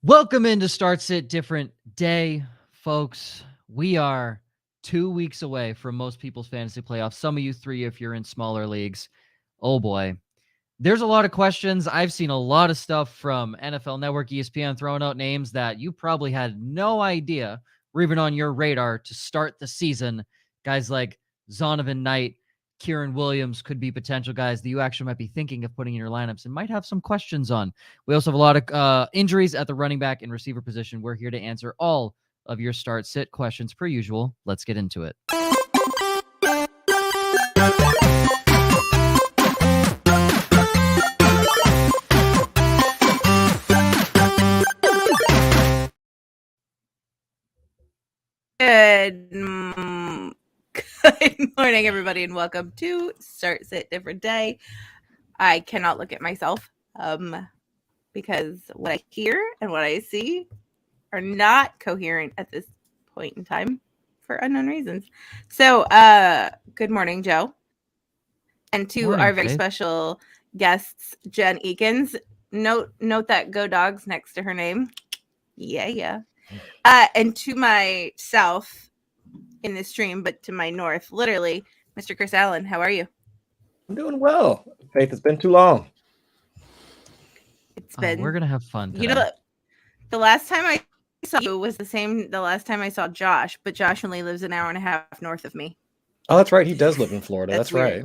Welcome into Start Sit Different Day, folks. We are 2 weeks away from most people's fantasy playoffs. Some of you 3 if you're in smaller leagues. Oh boy. There's a lot of questions. I've seen a lot of stuff from NFL Network, ESPN throwing out names that you probably had no idea were even on your radar to start the season. Guys like Zonovan Knight, Kieran Williams could be potential guys that you actually might be thinking of putting in your lineups and might have some questions on. We also have a lot of injuries at the running back and receiver position. We're here to answer all of your start sit questions per usual. Let's get into it. Good morning, everybody, and welcome to Start Sit Different Day. I cannot look at myself because what I hear and what I see are not coherent at this point in time for unknown reasons. So, good morning, Joe. And to Morning, our very Faith. special guests, Jen Eakins. Note that Go Dogs next to her name. Yeah. And to my south in the stream, but to my north, literally, Mr. Chris Allen. How are you? I'm doing well. Faith, it's been too long. It's been. We're gonna have fun today. You know, the last time I saw you was the last time I saw Josh, but Josh only lives an hour and a half north of me. Oh, that's right. He does live in Florida. That's right.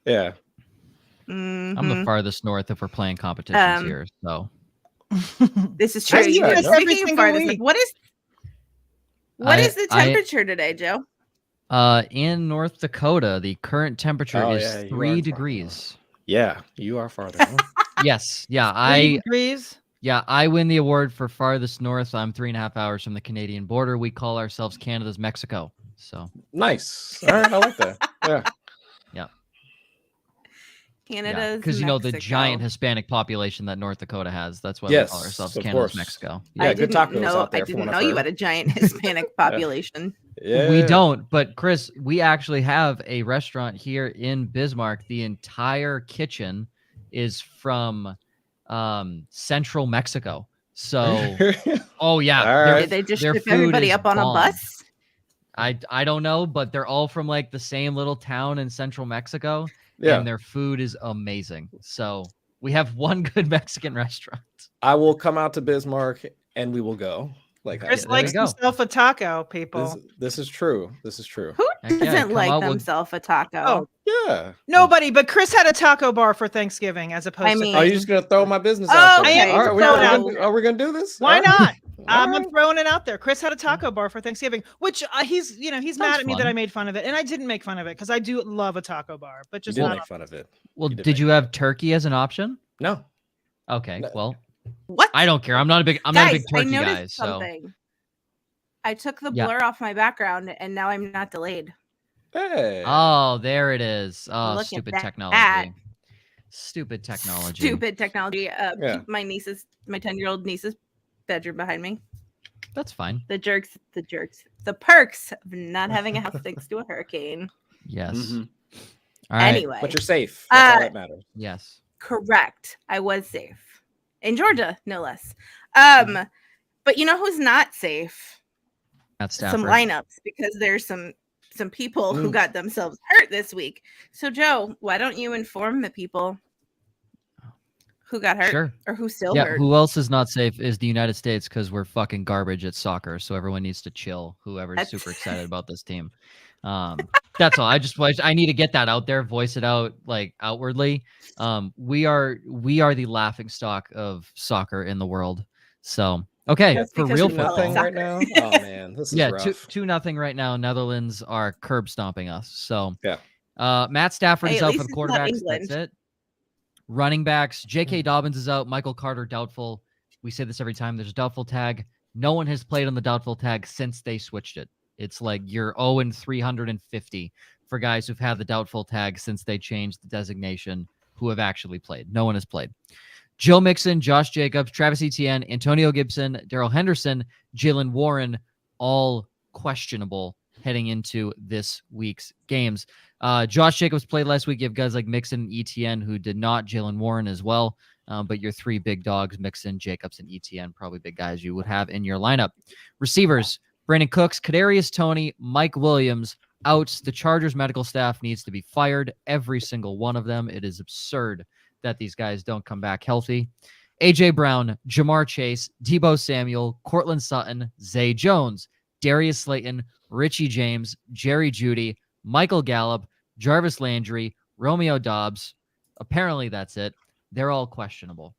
Yeah. Mm-hmm. I'm the farthest north if we're playing competitions here, so. This is true. You guys every single week. What is the temperature today, Joe? In North Dakota, the current temperature is 3 degrees. Yeah, you are farther. Yes. Yeah. 3 degrees? Yeah, I win the award for farthest north. I'm 3.5 hours from the Canadian border. We call ourselves Canada's Mexico. So nice. All right, I like that. Yeah. Canada's because you know the Mexico. giant Hispanic population that North Dakota has. That's why we call ourselves of Canada's course. Mexico. Yeah, good tacos out there. I didn't know you had a giant Hispanic population. Yeah. We don't, but Chris, we actually have a restaurant here in Bismarck. The entire kitchen is from Central Mexico. So, oh yeah, All right. Did they just their ship food everybody is up on bomb. a bus? I don't know, but they're all from like the same little town in Central Mexico. Yeah. And their food is amazing. So we have one good Mexican restaurant. I will come out to Bismarck and we will go. Like Chris there likes you go. himself a taco, people. This is true. This is true. Who Heck yeah, doesn't come like out with- themselves a taco? Oh, Yeah. nobody, but Chris had a taco bar for Thanksgiving as opposed I to mean- Are you just gonna throw my business Oh, out there? I am All right, gonna throw it are we gonna do this? Why All right. not? All I'm right. throwing it out there. Chris had a taco bar for Thanksgiving, which he's mad at me fun. that I made fun of it, and I didn't make fun of it because I do love a taco bar, but You just did not. make fun of it. Well, You did did make you fun have turkey as an option? No. Okay, No. well, What? I don't care. I'm not a big Guys, turkey I guy. noticed So something. I took the Yeah. blur off my background, and now I'm not delayed. Hey. oh, there it is. Oh, Look at stupid that. technology. Stupid technology. Stupid technology. Yeah. My 10-year-old niece's bedroom behind me. That's fine. The perks of not having a house thanks to a hurricane. Yes. Mhm. All right. Anyway, But you're safe. That's all that matters. Yes. correct. I was safe in Georgia, no less. But you know who's not safe? That's Stafford. Some lineups, because there's some people who Mm. got themselves hurt this week. So Joe, why don't you inform the people who got hurt Sure. or who still Yeah. hurt? Who else is not safe is the United States because we're fucking garbage at soccer. So everyone needs to chill. Whoever's That's- super excited about this team. That's all. I need to get that out there, voice it out like outwardly. We are the laughing stock of soccer in the world. So okay, That's for because real you know football. soccer. right now. Oh man, this is Yeah, rough. 2-0 right now. Netherlands are curb stomping us. So Yeah. Matt Stafford Hey, is at out for least the it's not quarterbacks. England. That's it. Running backs, J.K. Dobbins is out. Michael Carter doubtful. We say this every time. There's a doubtful tag. No one has played on the doubtful tag since they switched it. It's like you're 0-350 for guys who've had the doubtful tag since they changed the designation who have actually played. No one has played. Joe Mixon, Josh Jacobs, Travis Etienne, Antonio Gibson, Darrell Henderson, Jalen Warren, all questionable heading into this week's games. Josh Jacobs played last week. You have guys like Mixon and Etienne who did not. Jalen Warren as well. But your three big dogs, Mixon, Jacobs, and ETN, probably big guys you would have in your lineup. Receivers, Brandon Cooks, Kadarius Toney, Mike Williams, out. The Chargers medical staff needs to be fired, every single one of them. It is absurd that these guys don't come back healthy. A.J. Brown, Jamar Chase, Deebo Samuel, Cortland Sutton, Zay Jones, Darius Slayton, Richie James, Jerry Jeudy, Michael Gallup, Jarvis Landry, Romeo Doubs. Apparently that's it. They're all questionable.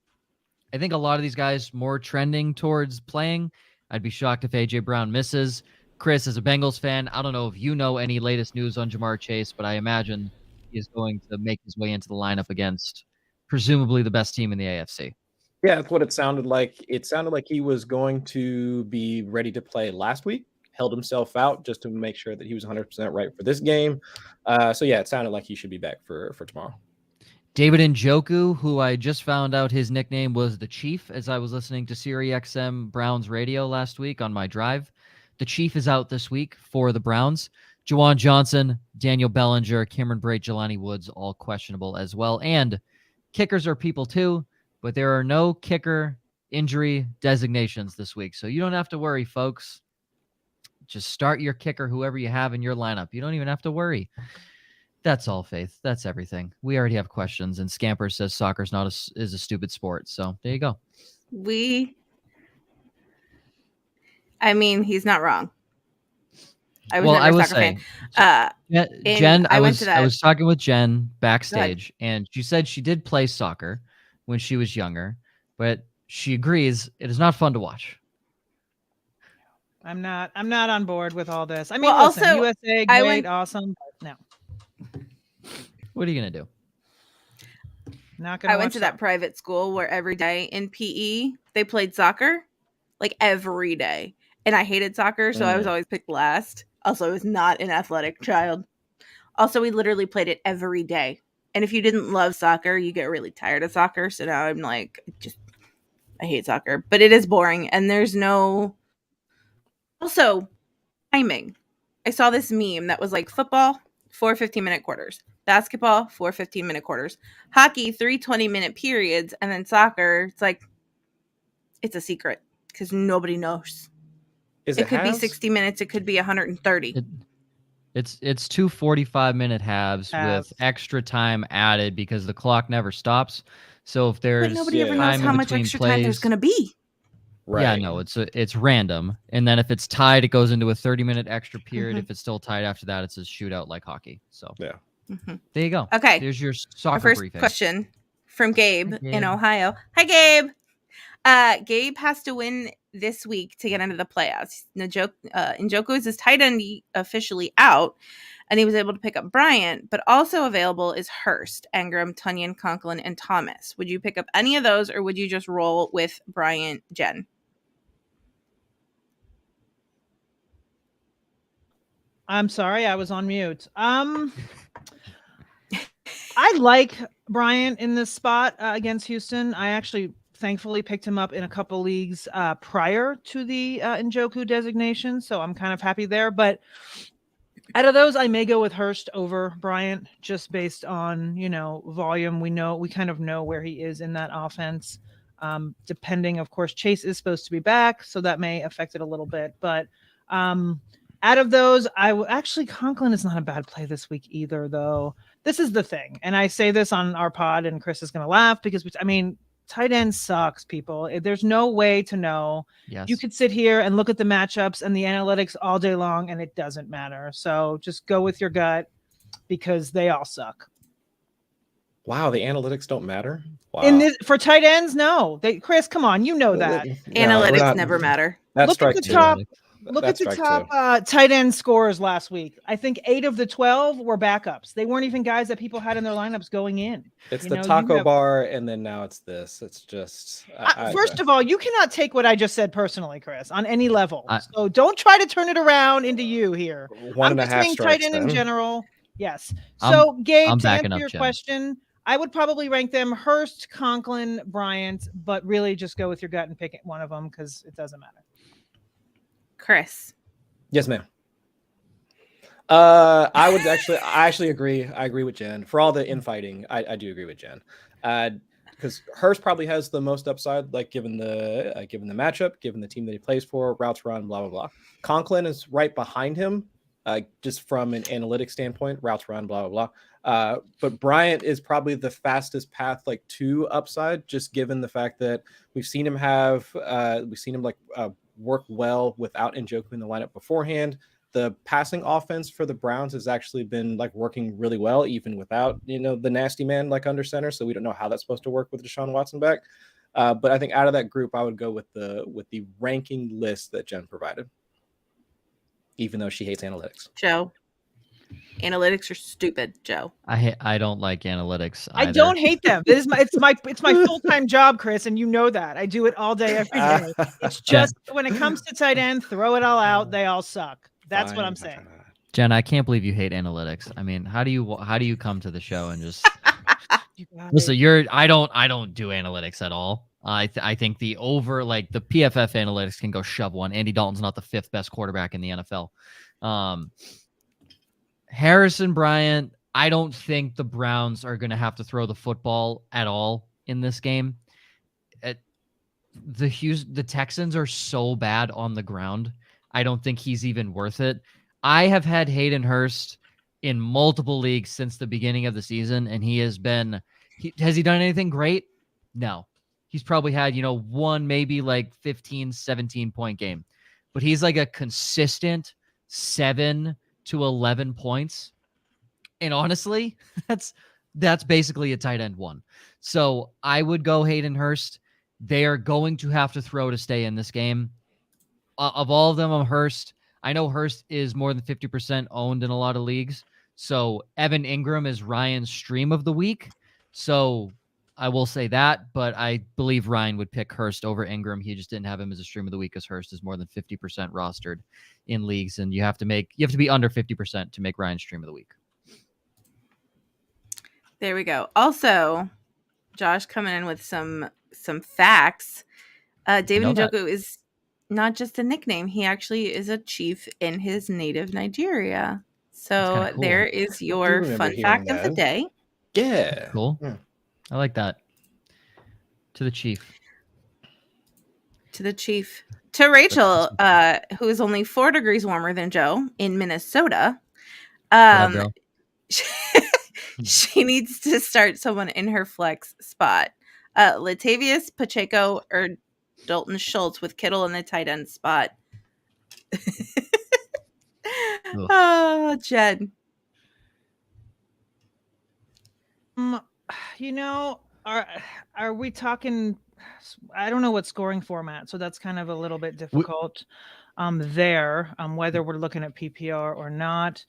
I think a lot of these guys more trending towards playing. I'd be shocked if A.J. Brown misses. Chris, as a Bengals fan, I don't know if you know any latest news on Jamar Chase, but I imagine he is going to make his way into the lineup against presumably the best team in the AFC. Yeah, that's what it sounded like. It sounded like he was going to be ready to play last week, held himself out just to make sure that he was 100% right for this game. So, yeah, it sounded like he should be back for tomorrow. David Njoku, who I just found out his nickname was the Chief as I was listening to Siri XM Browns radio last week on my drive. The Chief is out this week for the Browns. Juwan Johnson, Daniel Bellinger, Cameron Brate, Jelani Woods, all questionable as well. And kickers are people too, but there are no kicker injury designations this week. So you don't have to worry, folks. Just start your kicker, whoever you have in your lineup. You don't even have to worry. That's all, Faith. That's everything. We already have questions, and Scamper says soccer's not is a stupid sport. So there you go. I mean, he's not wrong. I was never a soccer fan. Jen, I was talking with Jen backstage, and she said she did play soccer when she was younger, but she agrees it is not fun to watch. I'm not on board with all this. I mean, well, listen, also, USA, great, awesome. But no. What are you gonna do? Not gonna. I went to that private school where every day in PE they played soccer, like every day, and I hated soccer, so I was always picked last. Also, I was not an athletic child. Also, we literally played it every day, and if you didn't love soccer, you get really tired of soccer. So now I'm like, I hate soccer, but it is boring, and there's no. Also, timing. I saw this meme that was like football, 4 15-minute quarters. Basketball, 4 15-minute quarters. Hockey, 3 20-minute periods. And then soccer, it's like, it's a secret because nobody knows. It could be 60 minutes. It could be 130. It's 2 45-minute halves with extra time added because the clock never stops. So if there's but nobody ever knows how much extra time there's going to be. Right. Yeah, no, it's random. And then if it's tied, it goes into a 30-minute extra period. If it's still tied after that, it's a shootout like hockey. So yeah. There you go. Okay. There's your soccer Our first briefing. question from Gabe in Ohio. Hi, Gabe. Gabe has to win this week to get into the playoffs. Njoku is his tight end officially out, and he was able to pick up Bryant, but also available is Hurst, Engram, Tunyon, Conklin, and Thomas. Would you pick up any of those, or would you just roll with Bryant, Jen? I'm sorry, I was on mute. I like Bryant in this spot against Houston. I actually thankfully picked him up in a couple leagues prior to the Njoku designation, so I'm kind of happy there. But out of those, I may go with Hurst over Bryant just based on, volume. We kind of know where he is in that offense. Depending, of course, Chase is supposed to be back, so that may affect it a little bit. But out of those, Conklin is not a bad play this week either, though. This is the thing, and I say this on our pod, and Chris is going to laugh because, tight end sucks, people. There's no way to know. Yes. You could sit here and look at the matchups and the analytics all day long, and it doesn't matter. So just go with your gut because they all suck. Wow, the analytics don't matter? Wow. For tight ends, no. Chris, come on, you know that. Analytics never matter. That's look at the top. Look at the top tight end scorers last week. I think 8 of the 12 were backups. They weren't even guys that people had in their lineups going in. It's the taco bar, and then now it's this. It's just... First of all, you cannot take what I just said personally, Chris, on any level. So don't try to turn it around into you here. I'm just saying tight end in general. Yes. So, Gabe, to answer your question, I would probably rank them Hurst, Conklin, Bryant, but really just go with your gut and pick one of them because it doesn't matter. Chris. Yes, ma'am. I actually agree. I agree with Jen. For all the infighting, I do agree with Jen. because Hurst probably has the most upside, like given the matchup, given the team that he plays for, routes run, blah blah blah. Conklin is right behind him, just from an analytics standpoint, routes run, blah blah blah. But Bryant is probably the fastest path like to upside, just given the fact that we've seen him work well without Njoku in the lineup beforehand. The passing offense for the Browns has actually been like working really well, even without, the nasty man like under center. So we don't know how that's supposed to work with Deshaun Watson back. But I think out of that group, I would go with the ranking list that Jen provided, even though she hates analytics. Joe, analytics are stupid. Joe, I don't like analytics. I either. don't hate them. It's my full-time job, Chris, and you know that. I do it all day, every day. It's just when it comes to tight end, throw it all out. They all suck. That's what I'm saying. Jen, I can't believe you hate analytics. I mean, how do you come to the show and just listen? I don't do analytics at all. I think the PFF analytics can go shove one. Andy Dalton's not the 5th best quarterback in the NFL. Harrison Bryant, I don't think the Browns are going to have to throw the football at all in this game. The Texans are so bad on the ground. I don't think he's even worth it. I have had Hayden Hurst in multiple leagues since the beginning of the season, and has he done anything great? No. He's probably had, one, maybe like 15, 17 point game, but he's like a consistent 7 to 11 points. And honestly, that's basically a tight end 1. So I would go Hayden Hurst. They are going to have to throw to stay in this game. Of all of them, I'm Hurst. I know Hurst is more than 50% owned in a lot of leagues. So Evan Ingram is Ryan's stream of the week. So I will say that, but I believe Ryan would pick Hurst over Ingram. He just didn't have him as a stream of the week, because Hurst is more than 50% rostered in leagues, and you have to be under 50% to make Ryan's stream of the week. there we go. Also, Josh coming in with some facts. David Njoku is not just a nickname. He actually is a chief in his native Nigeria. So cool. There is your fun fact of the day. Yeah. Cool. Yeah. I like that. To the chief. To Rachel, who is only 4 degrees warmer than Joe in Minnesota. She needs to start someone in her flex spot. Latavius Pacheco or Dalton Schultz with Kittle in the tight end spot. Oh, Jen. Are we talking? I don't know what scoring format, so that's kind of a little bit difficult. Whether we're looking at PPR or not.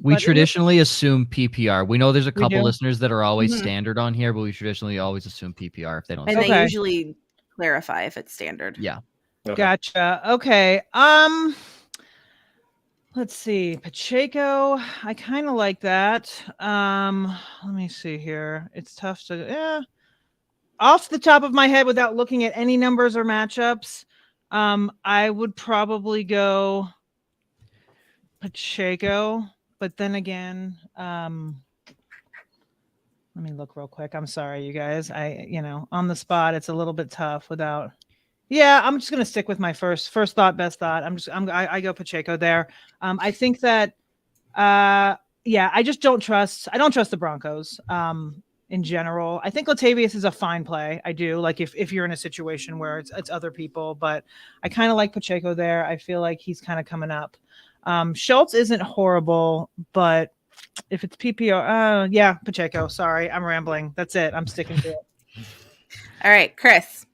We traditionally assume PPR. We know there's a couple listeners that are always Mhm. standard on here, but we traditionally always assume PPR if they don't. And they usually clarify if it's standard. Yeah. Okay. Gotcha. Okay. Let's see. Pacheco. I kind of like that. Let me see here. It's tough to off the top of my head without looking at any numbers or matchups. I would probably go Pacheco, but then again, let me look real quick. I'm sorry, you guys. On the spot, it's a little bit tough without. Yeah, I'm just gonna stick with my first thought, best thought. I go Pacheco there. I think that, I don't trust the Broncos. In general, I think Latavius is a fine play. I do, like if you're in a situation where it's other people, but I kind of like Pacheco there. I feel like he's kind of coming up. Schultz isn't horrible, but if it's PPR, Pacheco. Sorry, I'm rambling. That's it. I'm sticking to it. All right, Chris.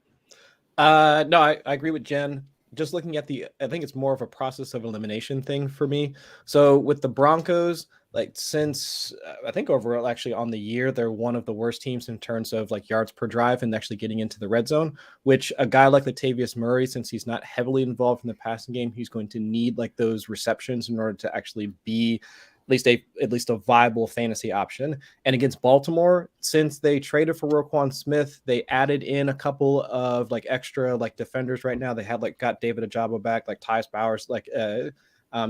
No, I agree with Jen. Just looking at I think it's more of a process of elimination thing for me. So with the Broncos, since I think overall actually on the year, they're one of the worst teams in terms of yards per drive and actually getting into the red zone, which a guy like Latavius Murray, since he's not heavily involved in the passing game, he's going to need those receptions in order to actually be at least a viable fantasy option. And against Baltimore, since they traded for Roquan Smith, they added in a couple of extra defenders right now. They had got David Ajabo back, Tyus Bowers,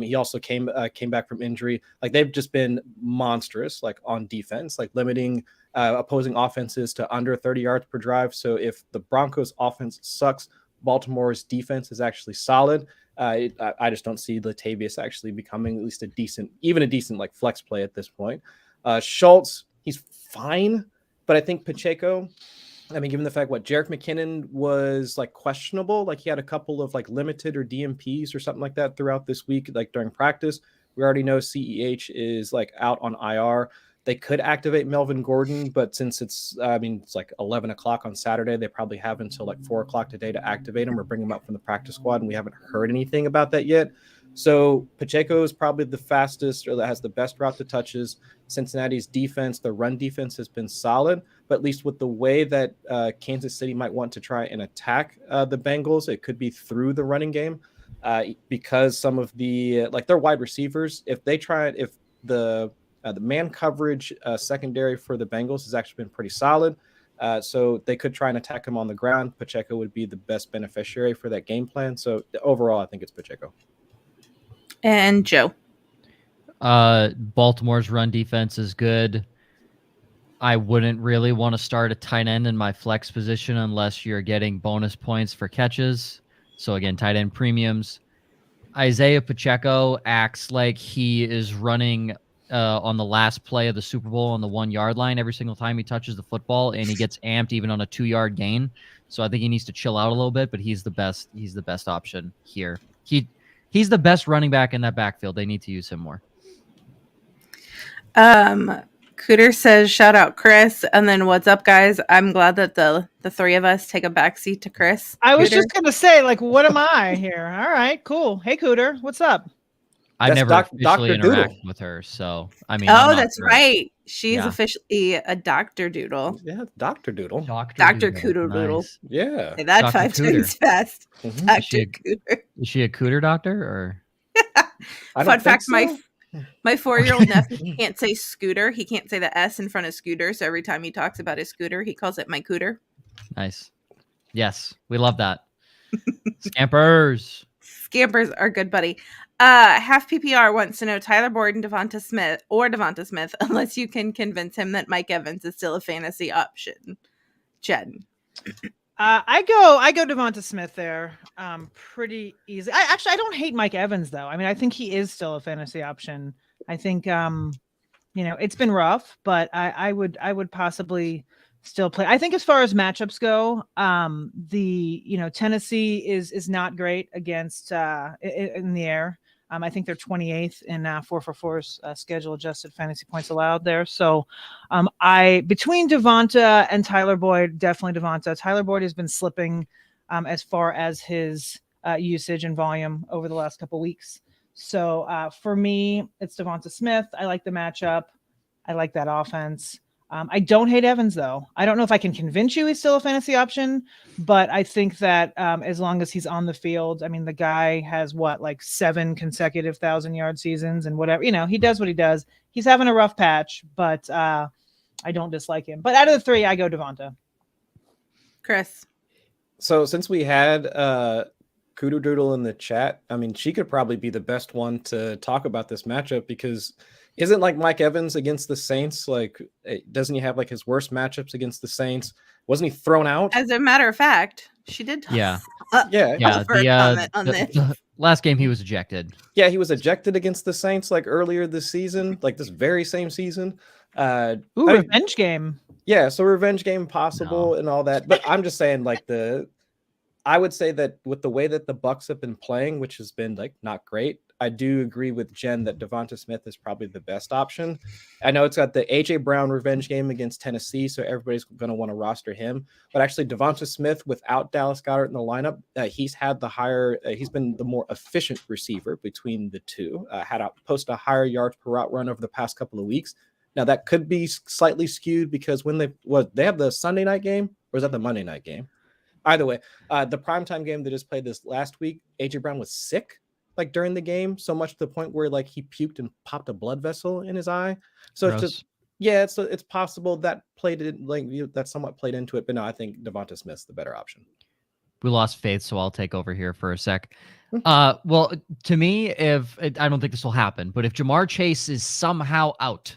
he also came back from injury. They've just been monstrous on defense, limiting opposing offenses to under 30 yards per drive. So if the Broncos offense sucks, Baltimore's defense is actually solid. I just don't see Latavius actually becoming at least a decent like flex play at this point. Schultz, he's fine, but I think Pacheco, given the fact Jerick McKinnon was like questionable, like he had a couple of like limited or DMPs or something like that throughout this week, like during practice. We already know CEH is like out on IR. They could activate Melvin Gordon, but since it's like 11 o'clock on Saturday, they probably have until like 4 o'clock today to activate him or bring him up from the practice squad, and we haven't heard anything about that yet. So Pacheco is probably the fastest or that has the best route to touches. Cincinnati's defense, the run defense has been solid, but at least with the way that Kansas City might want to try and attack the Bengals, it could be through the running game because some of the their wide receivers, if the man coverage secondary for the Bengals has actually been pretty solid. So they could try and attack him on the ground. Pacheco would be the best beneficiary for that game plan. So overall, I think it's Pacheco. And Joe. Baltimore's run defense is good. I wouldn't really want to start a tight end in my flex position unless you're getting bonus points for catches. So again, tight end premiums. Isaiah Pacheco acts like he is running on the last play of the Super Bowl on the 1 yard line every single time he touches the football, and he gets amped even on a 2 yard gain. So I think he needs to chill out a little bit, but he's the best. He's the best option here. He's the best running back in that backfield. They need to use him more. Cooter says, shout out Chris. And then what's up, guys? I'm glad that the three of us take a backseat to Chris. I was Cooter. just going to say, like, what am I here? All right, cool. Hey, Cooter, what's up? I never officially interact with her, so Oh, that's right. She's officially a Dr. Doodle. Yeah, Dr. Doodle. Dr. Cooter Doodle. Nice. Yeah. Say that Dr. 5 Cooter. times fast. Mm-hmm. Dr. Cooter. Is she a cooter doctor or? Fun fact: so. My 4-year-old nephew can't say scooter. He can't say the S in front of scooter. So every time he talks about his scooter, he calls it my cooter. Nice. Yes, we love that. Scampers are good, buddy. Half PPR wants to know Tyler Boyd and Devonta Smith, unless you can convince him that Mike Evans is still a fantasy option. Jen. I go Devonta Smith there pretty easy. I don't hate Mike Evans though. I think he is still a fantasy option. I think it's been rough, but I would possibly still play. I think as far as matchups go, Tennessee is not great against in the air. I think they're 28th in 444's schedule adjusted fantasy points allowed there. So between Devonta and Tyler Boyd, definitely Devonta. Tyler Boyd has been slipping as far as his usage and volume over the last couple weeks. So for me, it's Devonta Smith. I like the matchup. I like that offense. I don't hate Evans, though. I don't know if I can convince you he's still a fantasy option, but I think that as long as he's on the field, the guy has 7 consecutive 1,000-yard seasons and whatever. He does what he does. He's having a rough patch, but I don't dislike him. But out of the three, I go Devonta. Chris. So since we had Kudu Doodle in the chat, she could probably be the best one to talk about this matchup because isn't Mike Evans against the Saints? Doesn't he have his worst matchups against the Saints? Wasn't he thrown out? As a matter of fact, she did. Yeah. The last game he was ejected. Yeah, he was ejected against the Saints earlier this season, this very same season. Revenge game. Yeah, so revenge game possible and all that. But I'm just saying, I would say that with the way that the Bucs have been playing, which has been not great, I do agree with Jen that Devonta Smith is probably the best option. I know it's got the AJ Brown revenge game against Tennessee, so everybody's going to want to roster him. But actually, Devonta Smith without Dallas Goedert in the lineup, he's been the more efficient receiver between the two. Posted a higher yards per route run over the past couple of weeks. Now that could be slightly skewed because when they have the Sunday night game, or is that the Monday night game? Either way, the primetime game that just played this last week, AJ Brown was sick during the game, so much to the point where he puked and popped a blood vessel in his eye. So Gross. it's possible that played it that somewhat played into it. But no, I think Devonta Smith's the better option. We lost Faith, so I'll take over here for a sec. Well, to me, I don't think this will happen, but if Jamar Chase is somehow out,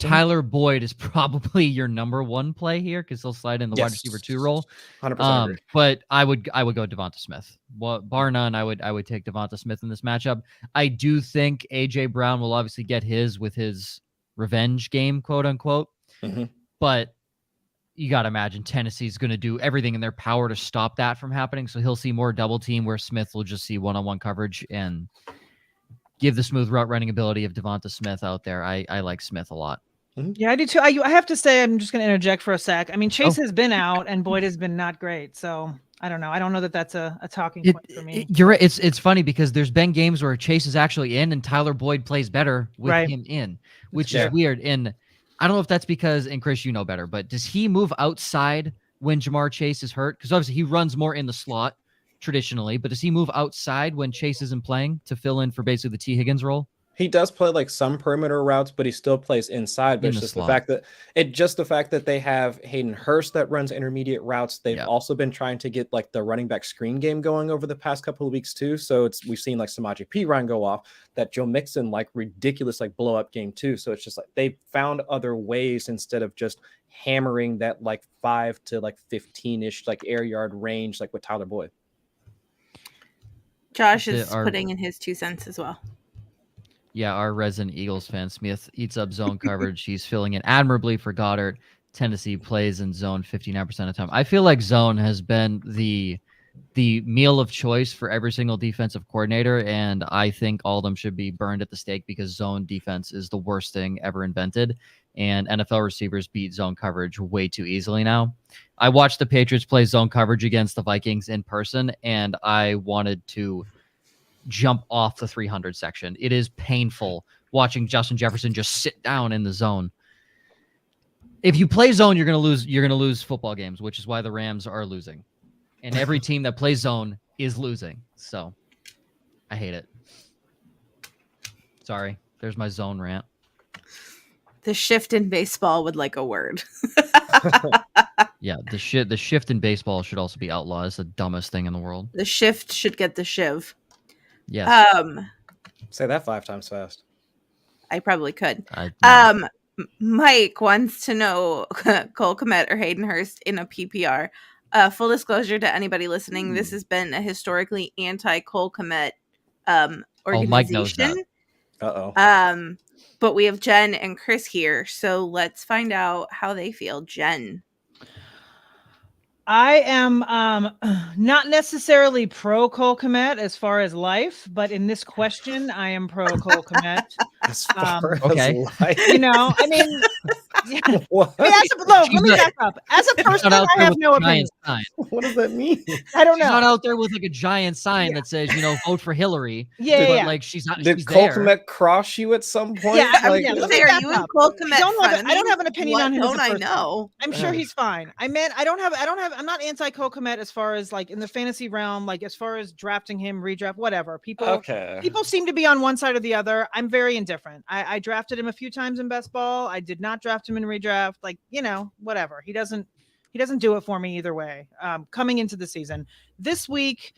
Tyler Boyd is probably your number one play here because he'll slide in the wide receiver 2 role. 100% agree. But I would go Devonta Smith. Well, bar none, I would take Devonta Smith in this matchup. I do think AJ Brown will obviously get his with his revenge game, quote unquote. But you got to imagine Tennessee's going to do everything in their power to stop that from happening. So he'll see more double team where Smith will just see one-on-one coverage and give the smooth route running ability of Devonta Smith out there. I like Smith a lot. Yeah, I do too. I have to say, I'm just going to interject for a sec. I mean, Chase has been out and Boyd has been not great. So I don't know. I don't know that that's a talking point for me. You're right. It's funny because there's been games where Chase is actually in and Tyler Boyd plays better with him in, which is weird. And I don't know if that's because, and Chris, you know better, but does he move outside when Jamar Chase is hurt? Because obviously he runs more in the slot traditionally, but does he move outside when Chase isn't playing to fill in for basically the T. Higgins role? He does play like some perimeter routes, but he still plays inside. But it's just the fact that they have Hayden Hurst that runs intermediate routes. They've also been trying to get like the running back screen game going over the past couple of weeks too. So we've seen like Samaje Perine go off, that Joe Mixon like ridiculous like blow up game too. So it's just like they found other ways instead of just hammering that like 5 to like 15-ish like air yard range like with Tyler Boyd. Josh is putting in his 2 cents as well. Yeah, our resident Eagles fan, Smith, eats up zone coverage. He's filling in admirably for Goddard. Tennessee plays in zone 59% of the time. I feel like zone has been the meal of choice for every single defensive coordinator, and I think all of them should be burned at the stake because zone defense is the worst thing ever invented, and NFL receivers beat zone coverage way too easily now. I watched the Patriots play zone coverage against the Vikings in person, and I wanted to jump off the 300 section. It is painful watching Justin Jefferson just sit down in the zone. If you play zone, you're going to lose football games, which is why the Rams are losing. And every team that plays zone is losing. So I hate it. Sorry. There's my zone rant. The shift in baseball would like a word. Yeah, the shift in baseball should also be outlawed. It's the dumbest thing in the world. The shift should get the shiv. Yes. Say that 5 times fast. I probably could. No. Mike wants to know Cole Kmet or Hayden Hurst in a PPR. Full disclosure to anybody listening, this has been a historically anti-Cole Kmet organization. Mike knows that. Uh-oh. But we have Jen and Chris here, so let's find out how they feel. Jen. I am not necessarily pro Cole Kmet as far as life, but in this question, I am pro Cole Kmet. As far as life. You know, I mean, What? I mean, let me back up. As a person, I have no opinion. What does that mean? I don't know. She's not out there with like a giant sign that says, vote for Hillary. Yeah. Like she's not. Did she's Cole there. Kmet cross you at some point? Yeah, Are you and Cole Kmet? I don't have an opinion on him. Don't I know? I'm sure he's fine. I'm not anti Cole Kmet as far as like in the fantasy realm, like as far as drafting him, redraft, whatever. People seem to be on one side or the other. I'm very indifferent. I drafted him a few times in best ball. I did not draft him in redraft. Like, whatever. He doesn't do it for me either way. Coming into the season this week,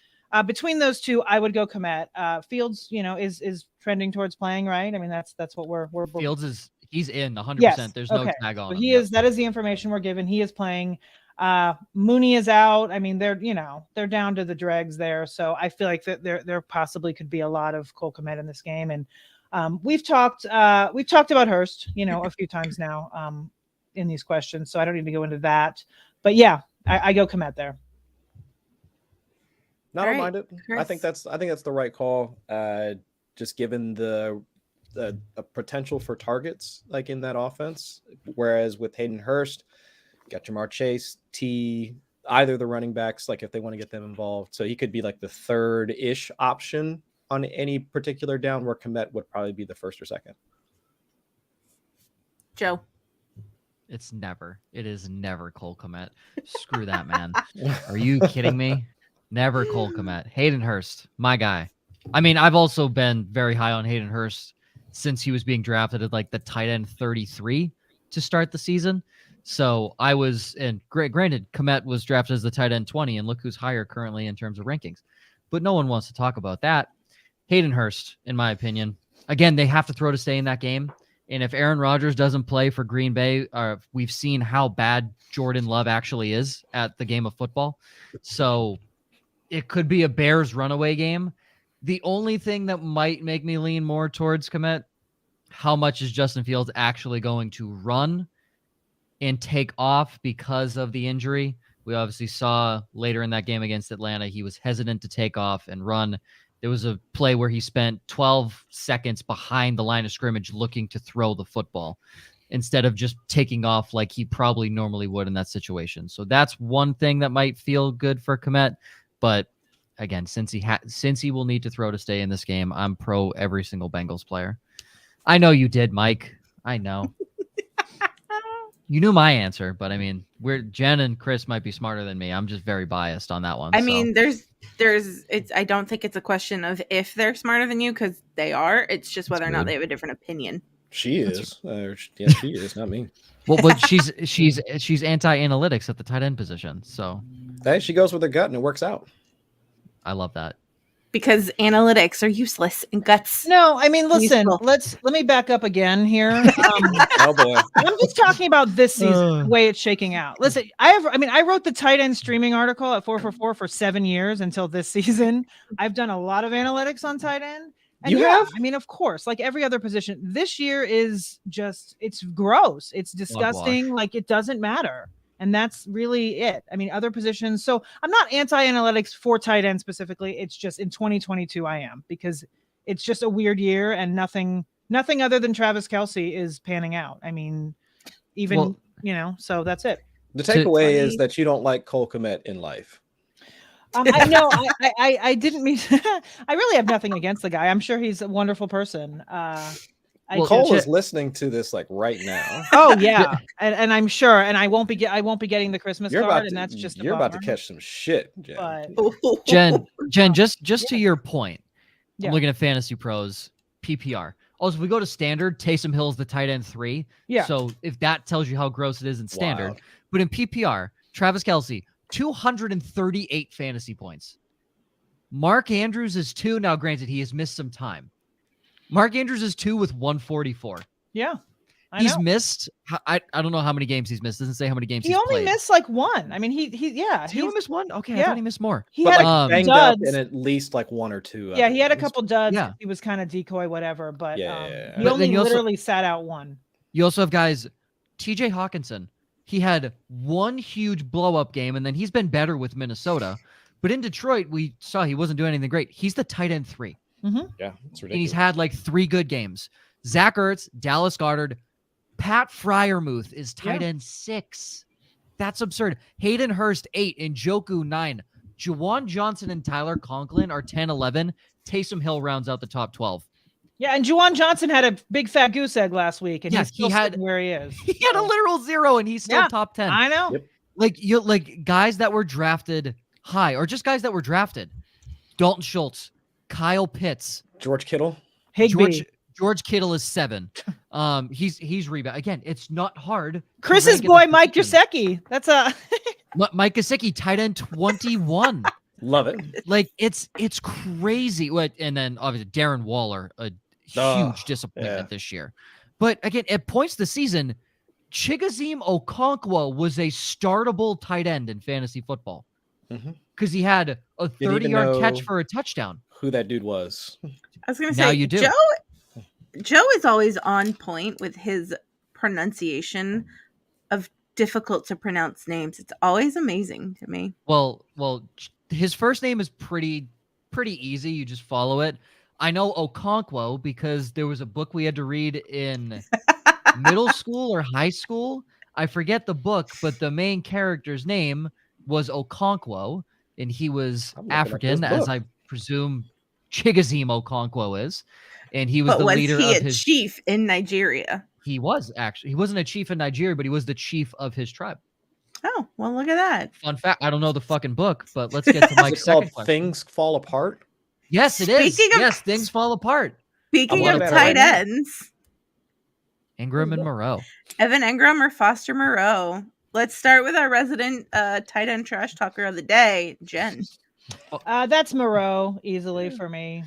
between those two, I would go Kmet. Fields, is trending towards playing, right? I mean, that's what we're Fields he's in 100%. Yes. There's no tag on him. That is the information we're given. He is playing. Mooney is out. I mean, they're down to the dregs there. So I feel like that there possibly could be a lot of Cole Kmet in this game. And we've talked about Hurst, a few times now in these questions. So I don't need to go into that. But yeah, I go Kmet there. No, I don't mind it. I think that's the right call. Just given the potential for targets like in that offense. Whereas with Hayden Hurst, got Jamar Chase, either the running backs, like if they want to get them involved. So he could be like the third-ish option on any particular down, where Kmet would probably be the first or second. Joe. It is never Cole Kmet. Screw that, man. Are you kidding me? Never Cole Kmet. Hayden Hurst, my guy. I mean, I've also been very high on Hayden Hurst since he was being drafted at like the tight end 33 to start the season. So I was, and granted, Kmet was drafted as the tight end 20, and look who's higher currently in terms of rankings. But no one wants to talk about that. Hayden Hurst, in my opinion. Again, they have to throw to stay in that game. And if Aaron Rodgers doesn't play for Green Bay, we've seen how bad Jordan Love actually is at the game of football. So it could be a Bears runaway game. The only thing that might make me lean more towards Komet, how much is Justin Fields actually going to run and take off because of the injury? We obviously saw later in that game against Atlanta, he was hesitant to take off and run. There was a play where he spent 12 seconds behind the line of scrimmage looking to throw the football instead of just taking off like he probably normally would in that situation. So that's one thing that might feel good for Komet. But again, since he will need to throw to stay in this game, I'm pro every single Bengals player. I know you did, Mike. I know. You knew my answer, but I mean, Jen and Chris might be smarter than me. I'm just very biased on that one. I mean, I don't think it's a question of if they're smarter than you, because they are. It's just whether or not they have a different opinion. She is. Yes, she is, not me. Well, but she's anti-analytics at the tight end position. So Hey, she goes with her gut and it works out. I love that. Because analytics are useless and guts. No, I mean, listen, Useful. let me back up again here. Oh boy. I'm just talking about this season, the way it's shaking out. Listen, I wrote the tight end streaming article at 444 for 7 years until this season. I've done a lot of analytics on tight end. And You have? I mean, of course, like every other position, this year is just, it's gross. It's disgusting. Like it doesn't matter. And that's really it. I mean, other positions. So I'm not anti-analytics for tight end specifically. It's just in 2022 I am, because it's just a weird year and nothing other than Travis Kelce is panning out. I mean, even, so that's it. The takeaway is that you don't like Cole Kmet in life. I know I didn't mean I really have nothing against the guy. I'm sure he's a wonderful person. Cole is listening to this like right now. Oh yeah, and I'm sure, and I won't be getting the Christmas card, and that's just you're about to catch some shit, Jen. But... Jen, just to your point, I'm looking at Fantasy Pros PPR. Also, if we go to standard, Taysom Hill's the tight end 3. Yeah. So if that tells you how gross it is in standard, Wow. But in PPR, Travis Kelce, 238 fantasy points. Mark Andrews is 2. Now, granted, he has missed some time. Mark Andrews is 2 with 144. Yeah. He's missed. I don't know how many games he's missed. Doesn't say how many games he's only played. missed like 1. I mean, he only missed 1? Okay, I thought he missed more. He but had like banged duds. up in at least like 1 or 2. Yeah, he had a couple duds. Yeah. He was kind of decoy, whatever. But he But only then you literally sat out 1. You also have guys, TJ Hawkinson. He had 1 huge blow-up game, and then he's been better with Minnesota. But in Detroit, we saw he wasn't doing anything great. He's the tight end 3. Mm-hmm. Yeah, it's ridiculous. And he's had like 3 good games. Zach Ertz, Dallas Goedert, Pat Freiermuth is tight end 6. That's absurd. Hayden Hurst 8, and Njoku 9. Juwan Johnson and Tyler Conklin are 10-11. Taysom Hill rounds out the top 12. Yeah, and Juwan Johnson had a big fat goose egg last week, and he had where he is. He had a literal 0, and he's still top 10. I know. Yep. Like guys that were drafted high, or just guys that were drafted. Dalton Schultz, Kyle Pitts, George Kittle. George Kittle is 7. He's rebound. Again, it's not hard. Chris's boy Mike Gesicki. That's a Mike Gesicki, tight end 21. Love it. Like it's crazy. And then obviously Darren Waller, a huge disappointment this year. But again, at points this season, Chigoziem Okonkwo was a startable tight end in fantasy football because he had a 30-yard catch for a touchdown. Who that dude was? I was going to say, now you do. Joe is always on point with his pronunciation of difficult to pronounce names. It's always amazing to me. Well, his first name is pretty easy. You just follow it. I know Okonkwo because there was a book we had to read in middle school or high school. I forget the book, but the main character's name was Okonkwo, and he was African, as I presume Chigoziem Okonkwo is. And he was the leader of his chief in Nigeria. He was actually. He wasn't a chief in Nigeria, but he was the chief of his tribe. Oh, well, look at that. Fun fact. I don't know the fucking book, but let's get to Mike's second question. Things Fall Apart? Yes, it is. Yes, Things Fall Apart. Speaking of tight ends. Ingram and Moreau. Evan Ingram or Foster Moreau? Let's start with our resident tight end trash talker of the day, Jen. That's Moreau easily for me.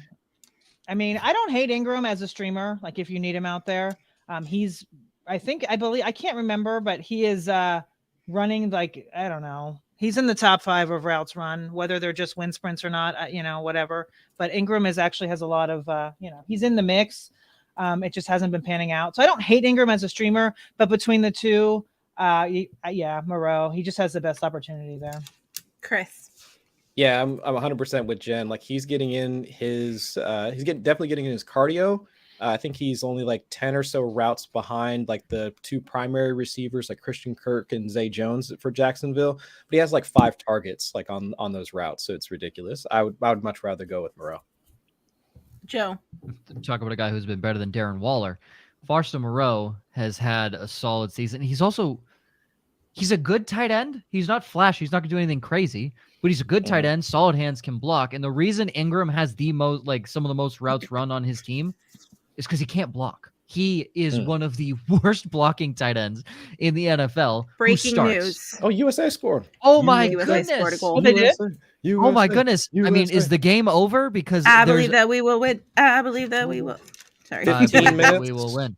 I mean, I don't hate Ingram as a streamer, like if you need him out there. I can't remember, but he is running like, I don't know. He's in the top 5 of routes run, whether they're just wind sprints or not, whatever. But Ingram has a lot of, he's in the mix. It just hasn't been panning out. So I don't hate Ingram as a streamer, but between the two, Moreau, he just has the best opportunity there. Chris. Yeah, I'm 100% with Jen. Like he's getting in his, definitely getting in his cardio. I think he's only like 10 or so routes behind like the 2 primary receivers, like Christian Kirk and Zay Jones for Jacksonville. But he has like 5 targets like on those routes, so it's ridiculous. I would much rather go with Moreau. Joe. Talk about a guy who's been better than Darren Waller. Foster Moreau has had a solid season. He's a good tight end. He's not flashy. He's not going to do anything crazy, but he's a good tight end. Solid hands, can block. And the reason Ingram has the most, like some of the most routes run on his team is because he can't block. He is one of the worst blocking tight ends in the NFL. Breaking news. Oh, USA scored. Oh my USA goodness. scored a goal. Oh, they did? Oh my goodness. I mean, is the game over? Because I believe that we will win. I believe that we will. Sorry. 15 minutes. We will win.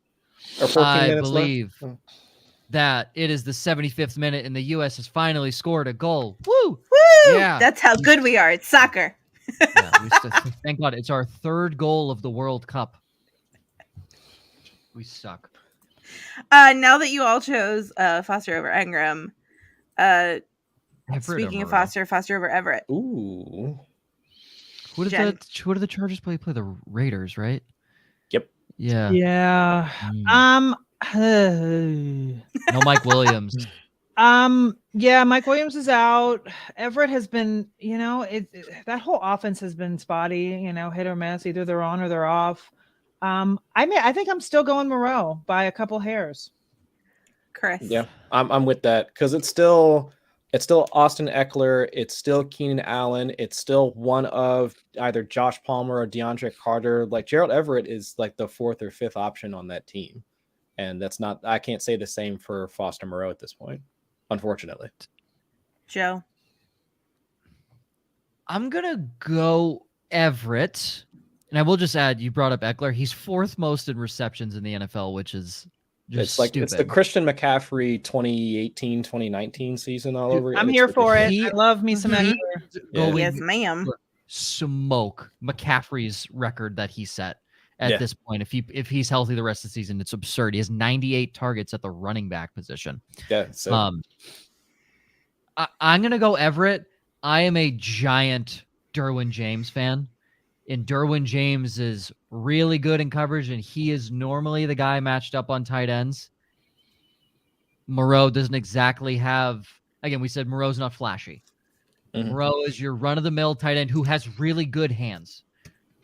Or 14 I minutes believe left. that it is the 75th minute and the U.S. has finally scored a goal. Woo! Woo! Yeah. That's how good we are. It's soccer. Yeah, thank God. It's our 3rd goal of the World Cup. We suck. Now that you all chose Foster over Ingram, speaking of Foster over Everett. Ooh. Who do the Chargers play? Play the Raiders, right? Yep. Yeah. Yeah. No Mike Williams. Yeah, Mike Williams is out. Everett has been, that whole offense has been spotty, hit or miss. Either they're on or they're off. I think I'm still going Moreau by a couple hairs. Chris. Yeah, I'm with that because it's still Austin Eckler, it's still Keenan Allen, it's still one of either Josh Palmer or DeAndre Carter. Like Gerald Everett is like the 4th or 5th option on that team, and I can't say the same for Foster Moreau at this point, unfortunately. Joe. I'm gonna go Everett. And I will just add, you brought up Eckler. He's 4th most in receptions in the NFL, which is just stupid. It's the Christian McCaffrey 2018, 2019 season all over. I'm here for it. I love me some Eckler. Yes, ma'am. Smoke McCaffrey's record that he set at this point. If he's healthy the rest of the season, it's absurd. He has 98 targets at the running back position. Yeah. So. I'm gonna go Everett. I am a giant Derwin James fan. And Derwin James is really good in coverage, and he is normally the guy matched up on tight ends. Moreau doesn't exactly have... Again, we said Moreau's not flashy. Mm-hmm. Moreau is your run-of-the-mill tight end who has really good hands.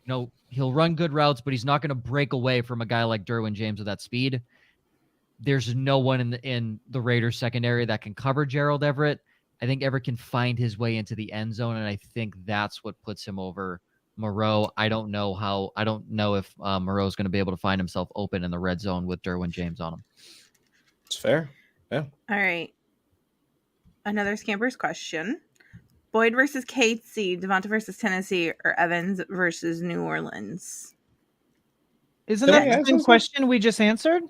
He'll run good routes, but he's not going to break away from a guy like Derwin James with that speed. There's no one in the Raiders secondary that can cover Gerald Everett. I think Everett can find his way into the end zone, and I think that's what puts him over Moreau. I don't know if Moreau's going to be able to find himself open in the red zone with Derwin James on him. It's fair. Yeah. All right. Another Scampers question. Boyd versus KC, Devonta versus Tennessee, or Evans versus New Orleans? Isn't that the same question we just answered?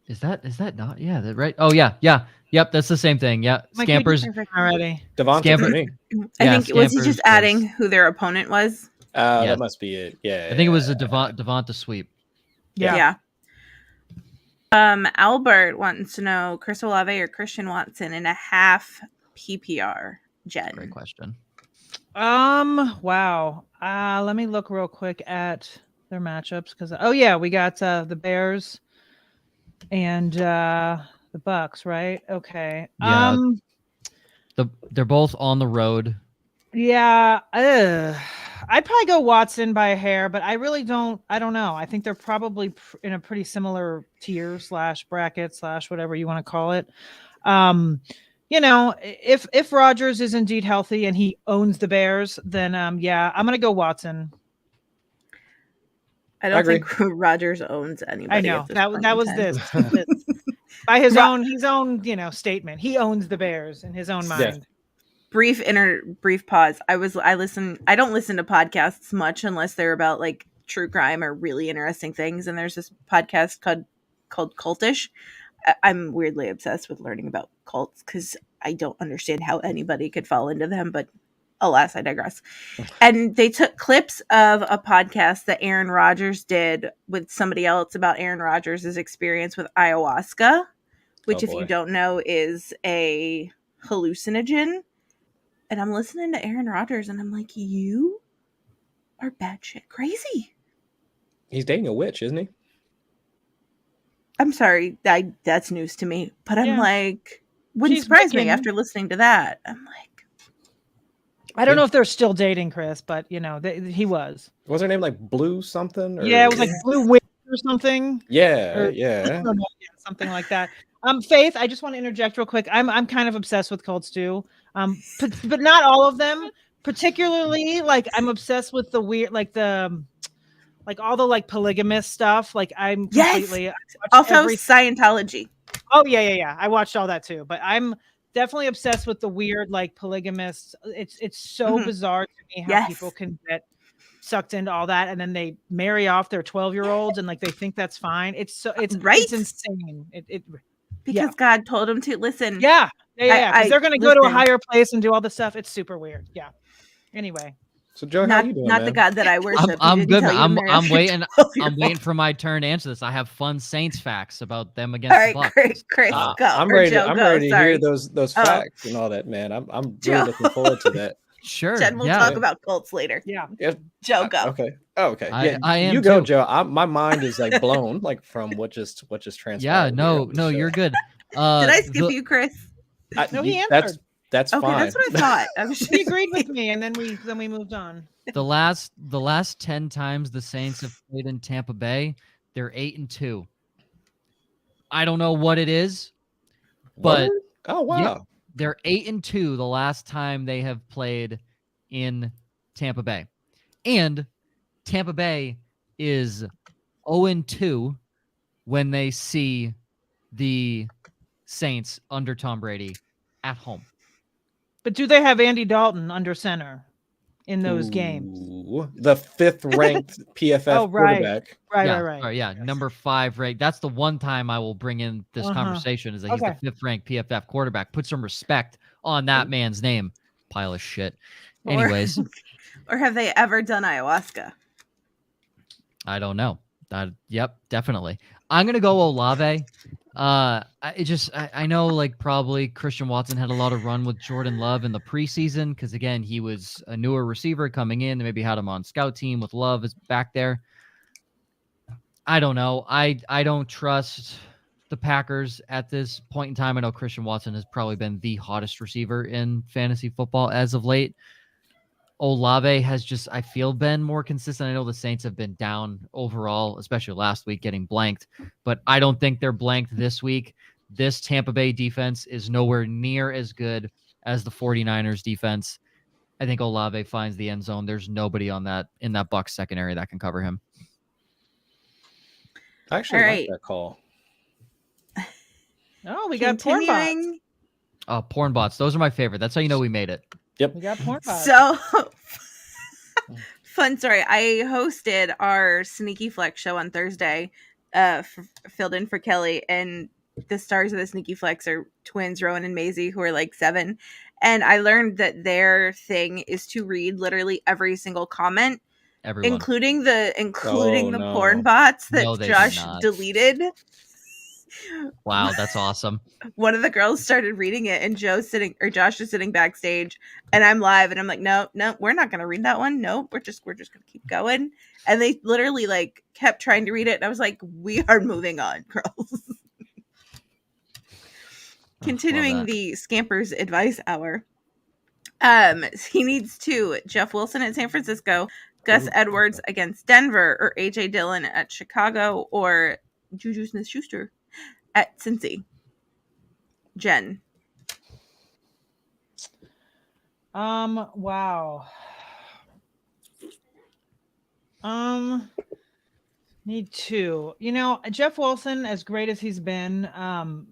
Is that not? Yeah, that right? Oh, yeah. Yep, that's the same thing. Yeah, Scampers. Already. Devonta for me. I think, was he just adding who their opponent was? That must be it. Yeah. I think it was a Devonta sweep. Yeah. Albert wants to know Chris Olave or Christian Watson in a half PPR. Jen. Great question. Wow. Let me look real quick at their matchups because we got the Bears and the Bucks, right? Okay. Yeah. They're both on the road. Yeah. I'd probably go Watson by a hair, but I really don't. I don't know. I think they're probably in a pretty similar tier / bracket / whatever you want to call it. If Rodgers is indeed healthy and he owns the Bears, then I'm gonna go Watson. I don't think Rodgers owns anybody. I know that was this by his own statement. He owns the Bears in his own mind. Yeah. Brief pause. I don't listen to podcasts much unless they're about like true crime or really interesting things. And there's this podcast called called Cultish. I'm weirdly obsessed with learning about cults because I don't understand how anybody could fall into them, but alas, I digress. And they took clips of a podcast that Aaron Rodgers did with somebody else about Aaron Rodgers' experience with ayahuasca, which, if you don't know, is a hallucinogen. And I'm listening to Aaron Rodgers and I'm like, you are batshit crazy. He's dating a witch, isn't he? I'm sorry, that's news to me. But I'm like, wouldn't She's surprise me Wiccan. after listening to that. I'm like, I don't know if they're still dating, Chris, but he was. Was her name like Blue something? Or... Yeah, it was like Blue Witch or something. Yeah, I don't know, something like that. Faith, I just want to interject real quick. I'm kind of obsessed with cults too. But not all of them. Particularly, like I'm obsessed with the weird, like all the like polygamous stuff. Like I'm completely also Scientology. Oh yeah. I watched all that too. But I'm definitely obsessed with the weird like polygamists. It's so bizarre to me how people can get sucked into all that and then they marry off their 12-year-olds and like they think that's fine. It's insane. Because God told them to listen. Yeah. Because they're gonna go to a higher place and do all this stuff. It's super weird. Yeah. Anyway. So Joe, how you doing, not man? the God that I worship. I'm good. I'm waiting. I'm waiting for my turn to answer this. I have fun Saints facts about them against the Bucs. All right, Chris, go. I'm ready to hear those facts and all that, man. I'm really looking forward to that. Sure. Jen, we'll talk about cults later. Yeah. Joe, go. Okay. Oh, okay. I am you go, too. Joe. My mind is like blown, like from what just transpired. Yeah. No, you're good. Did I skip you, Chris? No, he answered. That's okay, fine. That's what I thought. He agreed with me, and then we moved on. The last 10 times the Saints have played in Tampa Bay, they're 8-2. I don't know what it is, but oh wow, yeah, they're 8-2 the last time they have played in Tampa Bay, and Tampa Bay is 0-2 when they see the Saints under Tom Brady at home. But do they have Andy Dalton under center in those games? The 5th ranked PFF quarterback. Right. Yeah, number 5 ranked. That's the one time I will bring in this conversation is that he's the 5th ranked PFF quarterback. Put some respect on that man's name. Pile of shit. Anyways. Or have they ever done ayahuasca? I don't know. Yep, definitely. I'm gonna go Olave. I know like probably Christian Watson had a lot of run with Jordan Love in the preseason because again he was a newer receiver coming in. They maybe had him on scout team with Love is back there. I don't know. I don't trust the Packers at this point in time. I know Christian Watson has probably been the hottest receiver in fantasy football as of late. Olave has just, I feel, been more consistent. I know the Saints have been down overall, especially last week, getting blanked, but I don't think they're blanked this week. This Tampa Bay defense is nowhere near as good as the 49ers defense. I think Olave finds the end zone. There's nobody in that Bucs secondary that can cover him. I actually like that call. Oh, we got porn bots. Oh, porn bots. Those are my favorite. That's how you know we made it. Yep. We got porn bots. So fun story. I hosted our Sneaky Flex show on Thursday, filled in for Kelly, and the stars of the Sneaky Flex are twins, Rowan and Maisie, who are like 7. And I learned that their thing is to read literally every single comment, everyone, including the porn bots that Josh deleted. Wow, that's awesome. One of the girls started reading it, and Josh is sitting backstage, and I'm live, and I'm like, no, we're not gonna read that one. No, we're just gonna keep going. And they literally like kept trying to read it, and I was like, we are moving on, girls. Continuing the Scampers Advice Hour. He needs 2. Jeff Wilson at San Francisco, Gus Edwards against Denver, or AJ Dillon at Chicago, or Juju Smith-Schuster at Cincy. Jen. Wow. Need 2. Jeff Wilson, as great as he's been,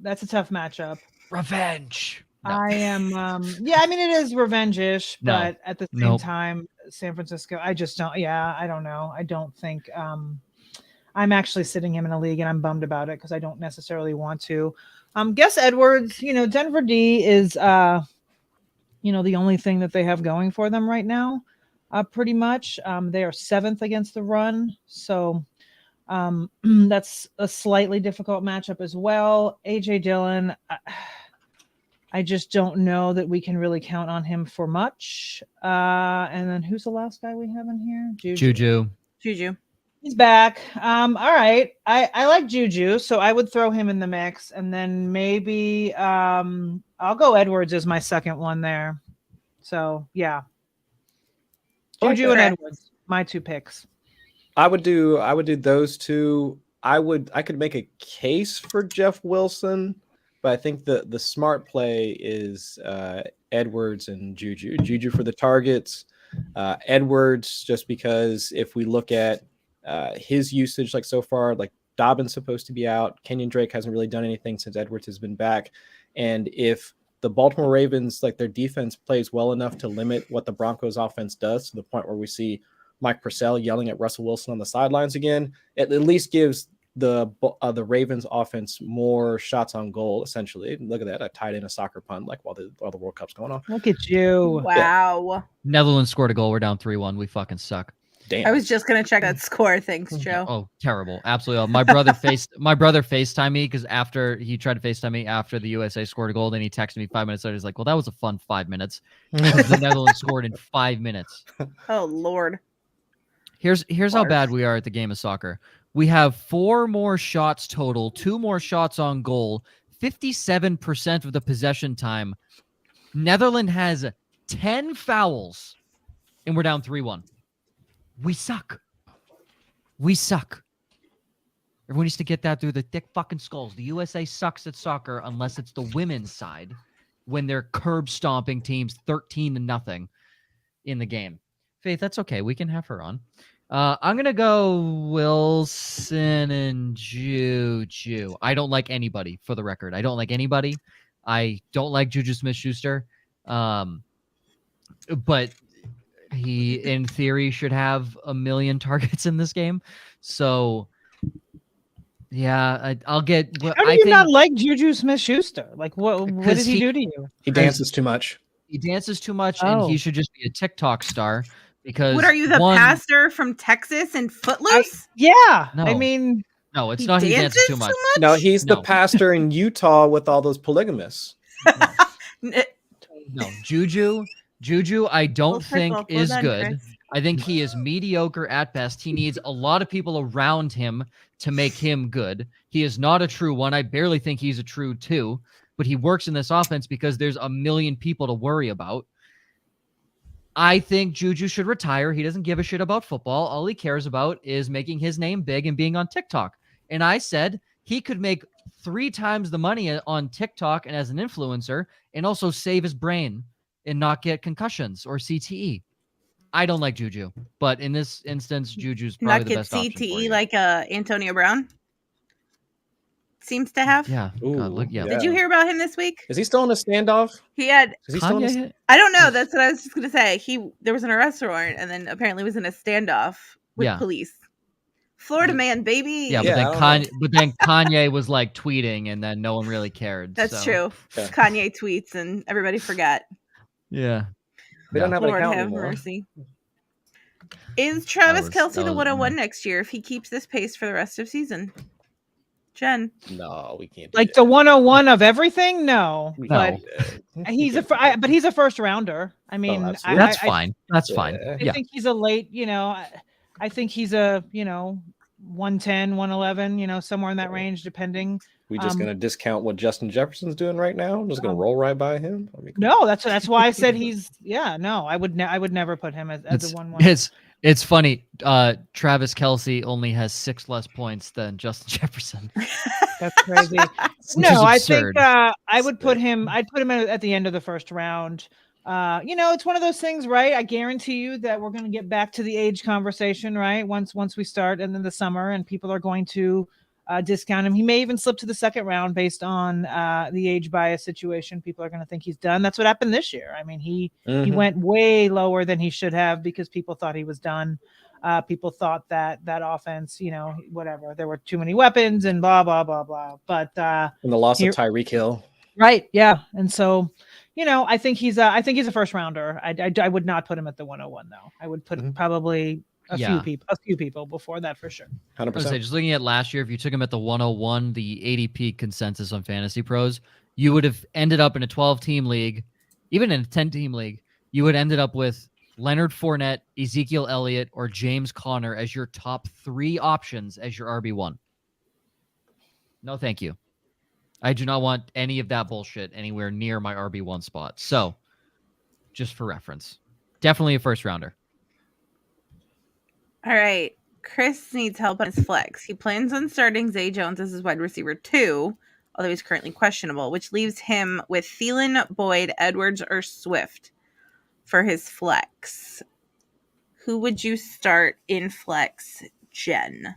that's a tough matchup. Revenge. No. I am it is revenge-ish, but at the same time, San Francisco, I just don't I don't know. I don't think I'm actually sitting him in a league, and I'm bummed about it because I don't necessarily want to. Gus Edwards, Denver D is, the only thing that they have going for them right now, pretty much. They are 7th against the run, so that's a slightly difficult matchup as well. AJ Dillon, I just don't know that we can really count on him for much. And then who's the last guy we have in here? Juju. He's back. All right. I like Juju, so I would throw him in the mix. And then maybe I'll go Edwards as my second one there. So yeah. Juju and Edwards, my 2 picks. I would do those two. I could make a case for Jeff Wilson, but I think the smart play is Edwards and Juju. Juju for the targets, Edwards just because if we look at his usage like so far, like Dobbin's supposed to be out, Kenyon Drake hasn't really done anything since Edwards has been back, and if the Baltimore Ravens, like their defense plays well enough to limit what the Broncos offense does to the point where we see Mike Purcell yelling at Russell Wilson on the sidelines again, it at least gives the Ravens offense more shots on goal, essentially. Look at that. I tied in a soccer punt like while the World Cup's going on. Look at you. Wow. Yeah. Netherlands scored a goal. We're down 3-1. We fucking suck. Damn. I was just going to check that score. Thanks, Joe. Oh, terrible. Absolutely. My brother FaceTimed me because after he tried to FaceTime me after the USA scored a goal, then he texted me 5 minutes later. He's like, well, that was a fun 5 minutes. The Netherlands scored in 5 minutes. Oh, Lord. Here's how bad we are at the game of soccer. We have 4 more shots total, 2 more shots on goal, 57% of the possession time. Netherlands has 10 fouls, and we're down 3-1. We suck. Everyone needs to get that through the thick fucking skulls. The USA sucks at soccer unless it's the women's side when they're curb stomping teams 13-0 in the game. Faith, that's okay. We can have her on. I'm going to go Wilson and Juju. I don't like anybody, for the record. I don't like anybody. I don't like Juju Smith-Schuster. But he, in theory, should have 1 million targets in this game. So, yeah, I'll get... How do you not like Juju Smith-Schuster? Like, what did he do to you? He dances too much. He dances too much, and he should just be a TikTok star. Because what are you, the pastor from Texas and Footloose? Yeah. No. I mean... No, it's not he dances too much. No, he's the pastor in Utah with all those polygamists. No, Juju, I don't think is good. Chris. I think he is mediocre at best. He needs a lot of people around him to make him good. He is not a true one. I barely think he's a true 2, but he works in this offense because there's 1 million people to worry about. I think Juju should retire. He doesn't give a shit about football. All he cares about is making his name big and being on TikTok. And I said he could make 3 times the money on TikTok and as an influencer and also save his brain and not get concussions or CTE. I don't like Juju, but in this instance, Juju's probably the best option. Not get CTE like Antonio Brown seems to have. Yeah. Ooh, God, look, yeah. Did you hear about him this week? Is he still in a standoff? He had. Is he still in I don't know. That's what I was just gonna say. There was an arrest warrant, and then apparently was in a standoff with police. Florida man, baby. Yeah, but then Kanye was like tweeting, and then no one really cared. That's true. Yeah. Kanye tweets, and everybody forgot. Yeah. They don't have Lord an account have anymore. Mercy. Is Travis Kelce the 101 next year if he keeps this pace for the rest of season? Jen. No, we can't. Like the 101 of everything? No. No. But he's a first rounder. I mean, that's fine. That's fine. I think he's a late, I think he's a, 110, 111, somewhere in that range, depending. We just going to discount what Justin Jefferson's doing right now? I'm just going to roll right by him? No, that's why I said I would never put him as a 1-1. It's funny. Travis Kelce only has 6 less points than Justin Jefferson. That's crazy. No, I think I would put him. I'd put him at the end of the first round. It's one of those things, right? I guarantee you that we're going to get back to the age conversation, right? Once we start, and then the summer, and people are going to discount him. He may even slip to the second round based on the age bias situation. People are going to think he's done. That's what happened this year. I mean, he went way lower than he should have because people thought he was done. People thought that offense, whatever, there were too many weapons and blah, blah, blah, blah. But and the loss of Tyreek Hill. Right. Yeah. And so, I think he's a first rounder. I would not put him at the 101 though. I would put probably a few people before that for sure. 100%. I would say, just looking at last year, if you took him at the 101, the ADP consensus on Fantasy Pros, you would have ended up in a 12-team league, even in a 10-team league. You would have ended up with Leonard Fournette, Ezekiel Elliott, or James Conner as your top 3 options as your RB1. No, thank you. I do not want any of that bullshit anywhere near my RB1 spot. So, just for reference, definitely a first rounder. All right. Chris needs help on his flex. He plans on starting Zay Jones as his wide receiver 2, although he's currently questionable, which leaves him with Thielen, Boyd, Edwards, or Swift for his flex. Who would you start in flex, Jen?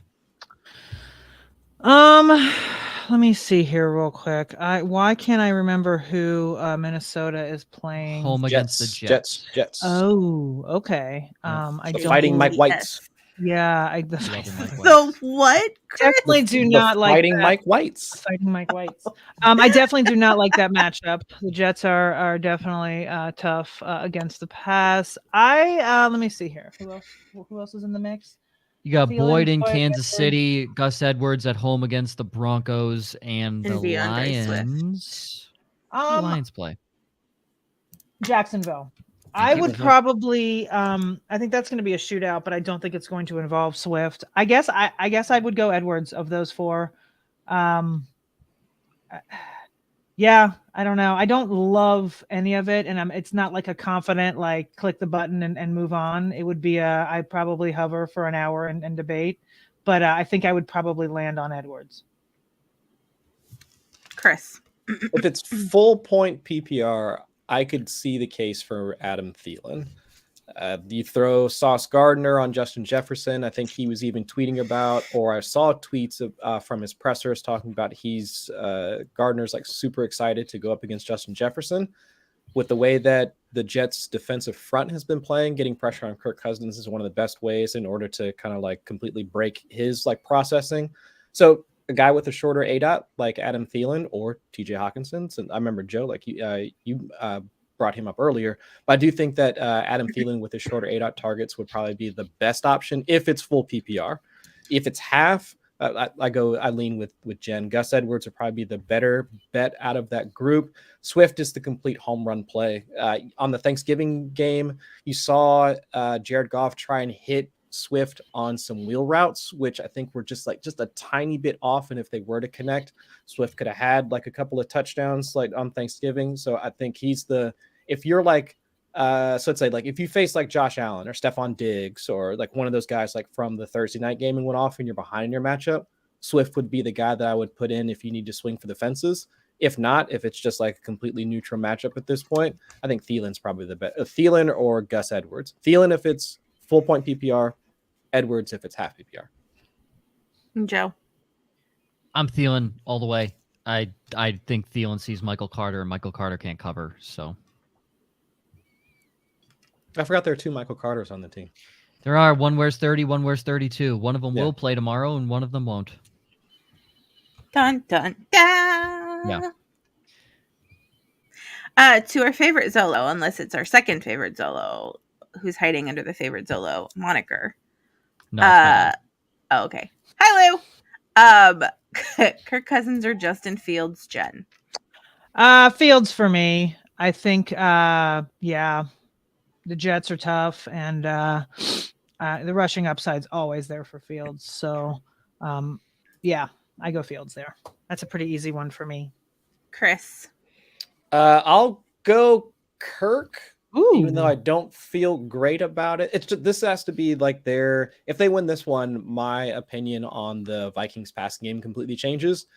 Let me see here real quick. Why can't I remember who Minnesota is playing? Home against the Jets. Oh, okay. I don't fighting Mike Whites. Yeah, So what? Definitely do not like fighting Mike Whites. Fighting Mike Whites. I definitely do not like that matchup. The Jets are definitely tough against the pass. Let me see here. Who else is in the mix? You got Boyd in Kansas City, Gus Edwards at home against the Broncos and the Lions. The Lions play Jacksonville. I would probably I think that's going to be a shootout, but I don't think it's going to involve Swift. I guess I would go Edwards of those 4. Yeah, I don't know. I don't love any of it, and it's not like a confident like click the button and move on. It would be I'd probably hover for an hour and debate, but I think I would probably land on Edwards. Chris, if it's full point PPR, I could see the case for Adam Thielen. You throw Sauce Gardner on Justin Jefferson. I think he was even tweeting about, or I saw tweets from his pressers talking about Gardner's like super excited to go up against Justin Jefferson. With the way that the Jets defensive front has been playing, getting pressure on Kirk Cousins is one of the best ways in order to kind of like completely break his like processing. So a guy with a shorter ADOT like Adam Thielen or TJ Hawkinson. And I remember Joe, like you brought him up earlier, but I do think that Adam Thielen with his shorter ADOT targets would probably be the best option if it's full PPR. If it's half, I lean with Jen. Gus Edwards would probably be the better bet out of that group. Swift is the complete home run play. On the Thanksgiving game, you saw Jared Goff try and hit Swift on some wheel routes, which I think were just a tiny bit off. And if they were to connect, Swift could have had like a couple of touchdowns like on Thanksgiving. So I think if you're like, so let's say like if you face like Josh Allen or Stephon Diggs or like one of those guys like from the Thursday night game and went off and you're behind in your matchup, Swift would be the guy that I would put in if you need to swing for the fences. If not, if it's just like a completely neutral matchup at this point, I think Thielen's probably the best. Thielen or Gus Edwards. Thielen if it's full point PPR, Edwards if it's half PPR. Joe. I'm Thielen all the way. I think Thielen sees Michael Carter and Michael Carter can't cover. So I forgot there are 2 Michael Carters on the team. There are. One wears 30, one wears 32. One of them will play tomorrow and one of them won't. Dun, dun, dun. Yeah. To our favorite Zollo, unless it's our second favorite Zollo, who's hiding under the favorite Zollo moniker. No, oh, okay. Hi, Lou. Kirk Cousins or Justin Fields, Jen? Fields for me. I think, the Jets are tough, and the rushing upside's always there for Fields. So, I go Fields there. That's a pretty easy one for me. Chris? I'll go Kirk. Ooh. Even though I don't feel great about it. This has to be like if they win this one, my opinion on the Vikings passing game completely changes.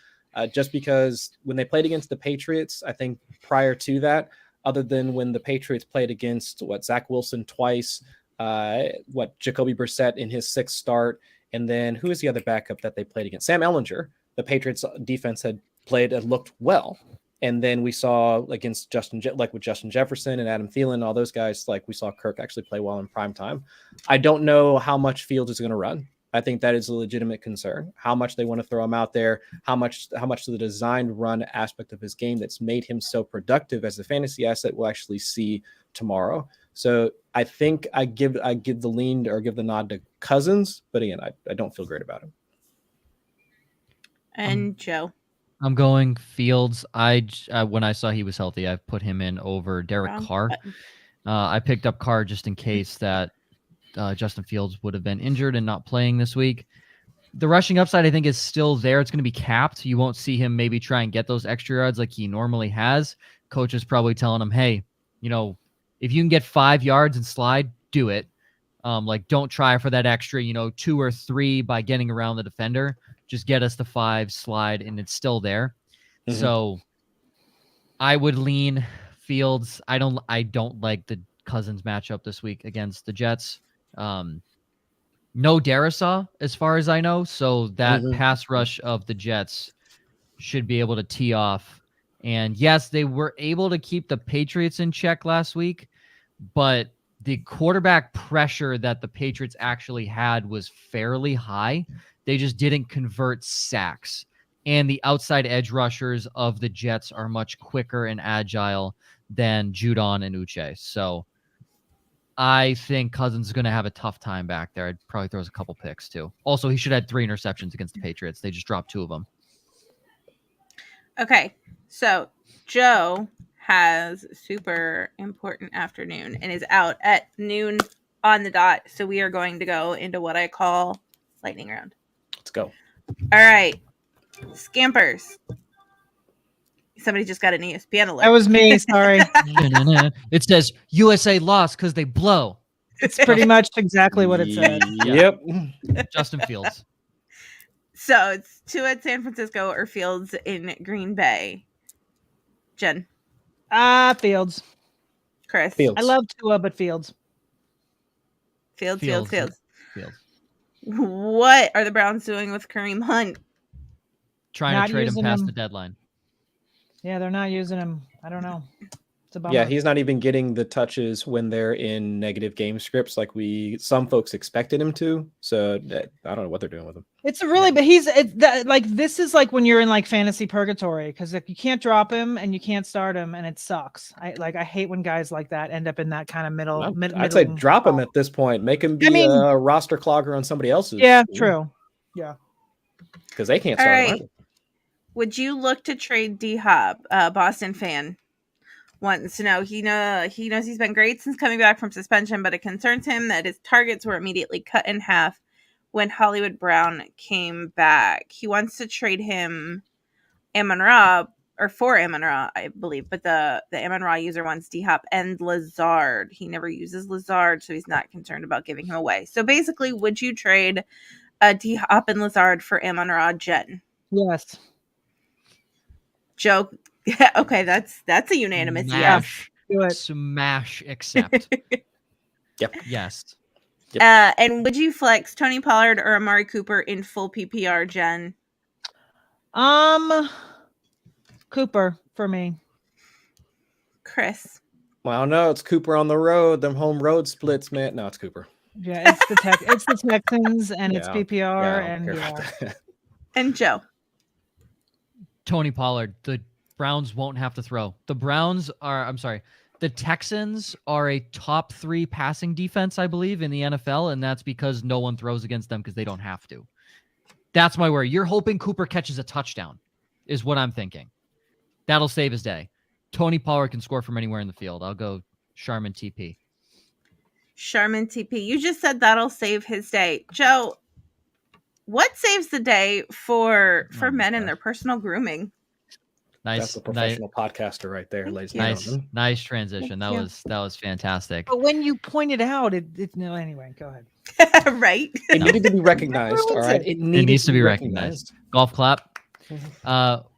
Just because when they played against the Patriots, I think prior to that, other than when the Patriots played against Zach Wilson twice, Jacoby Brissett in his 6th start, and then who is the other backup that they played against? Sam Ehlinger. the Patriots defense had played and looked well. And then we saw against with Justin Jefferson and Adam Thielen, all those guys, like we saw Kirk actually play well in prime time. I don't know how much Fields is going to run. I think that is a legitimate concern. How much they want to throw him out there, how much the designed run aspect of his game that's made him so productive as a fantasy asset we'll actually see tomorrow. So I think I give the lean or give the nod to Cousins, but again, I don't feel great about him. And Joe. I'm going Fields. When I saw he was healthy, I put him in over Derek Carr. I picked up Carr just in case that Justin Fields would have been injured and not playing this week. The rushing upside, I think, is still there. It's going to be capped. You won't see him maybe try and get those extra yards like he normally has. Coach is probably telling him, hey, if you can get 5 yards and slide, do it. Don't try for that extra, 2 or 3 by getting around the defender. Just get us to 5, slide, and it's still there. Mm-hmm. So I would lean Fields. I don't like the Cousins matchup this week against the Jets. No Darisaw, as far as I know. So that pass rush of the Jets should be able to tee off. And yes, they were able to keep the Patriots in check last week, but the quarterback pressure that the Patriots actually had was fairly high. They just didn't convert sacks. And the outside edge rushers of the Jets are much quicker and agile than Judon and Uche. So I think Cousins is going to have a tough time back there. I'd probably throws a couple picks too. Also, he should have had 3 interceptions against the Patriots. They just dropped 2 of them. Okay, so Joe has a super important afternoon and is out at noon on the dot. So we are going to go into what I call lightning round. Let's go. All right, Scampers. Somebody just got an ESPN alert. That was me. Sorry. It says USA lost because they blow. It's pretty much exactly what it said. Yep. Justin Fields. So it's Tua at San Francisco or Fields in Green Bay. Jen. Fields. Chris. Fields. I love Tua, but Fields. Fields. Fields. What are the Browns doing with Kareem Hunt? Trying to trade him past the deadline. Yeah, they're not using him. I don't know. It's a bummer. Yeah, he's not even getting the touches when they're in negative game scripts like some folks expected him to. So I don't know what they're doing with him. It's really, but this is like when you're in like fantasy purgatory because if you can't drop him and you can't start him and it sucks. I hate when guys like that end up in that kind of middle. I'd say drop him at this point. Make him be a roster clogger on somebody else's. Yeah, true. Yeah, because they can't start him. Right. Would you look to trade D-Hop? Boston fan wants to know. He knows he's been great since coming back from suspension, but it concerns him that his targets were immediately cut in half when Hollywood Brown came back. He wants to trade him Amon-Ra for Amon-Ra, I believe, but the Amon-Ra user wants D-Hop and Lazard. He never uses Lazard, so he's not concerned about giving him away. So basically, would you trade D-Hop and Lazard for Amon-Ra, Jen? Yes. Joe, okay, that's a unanimous yes. Do it. Smash accept. Yep. Yes. Yep. And would you flex Tony Pollard or Amari Cooper in full PPR, Jen? Cooper for me. Chris. Well, no, it's Cooper on the road. Them home road splits, man. No, it's Cooper. Yeah, it's the Texans and it's PPR and Joe. Tony Pollard. The Browns won't have to throw. The Texans are a top 3 passing defense, I believe, in the NFL, and that's because no one throws against them because they don't have to. That's my worry. You're hoping Cooper catches a touchdown, is what I'm thinking. That'll save his day. Tony Pollard can score from anywhere in the field. I'll go Sharman TP. Sharman TP. You just said that'll save his day. Joe, what saves the day for men in their personal grooming? Nice. That's a professional podcaster right there, ladies and gentlemen. Nice transition. That was fantastic. But when you pointed out it no, anyway, go ahead. Right. It needed to be recognized. All right. It needs to be recognized. Golf clap.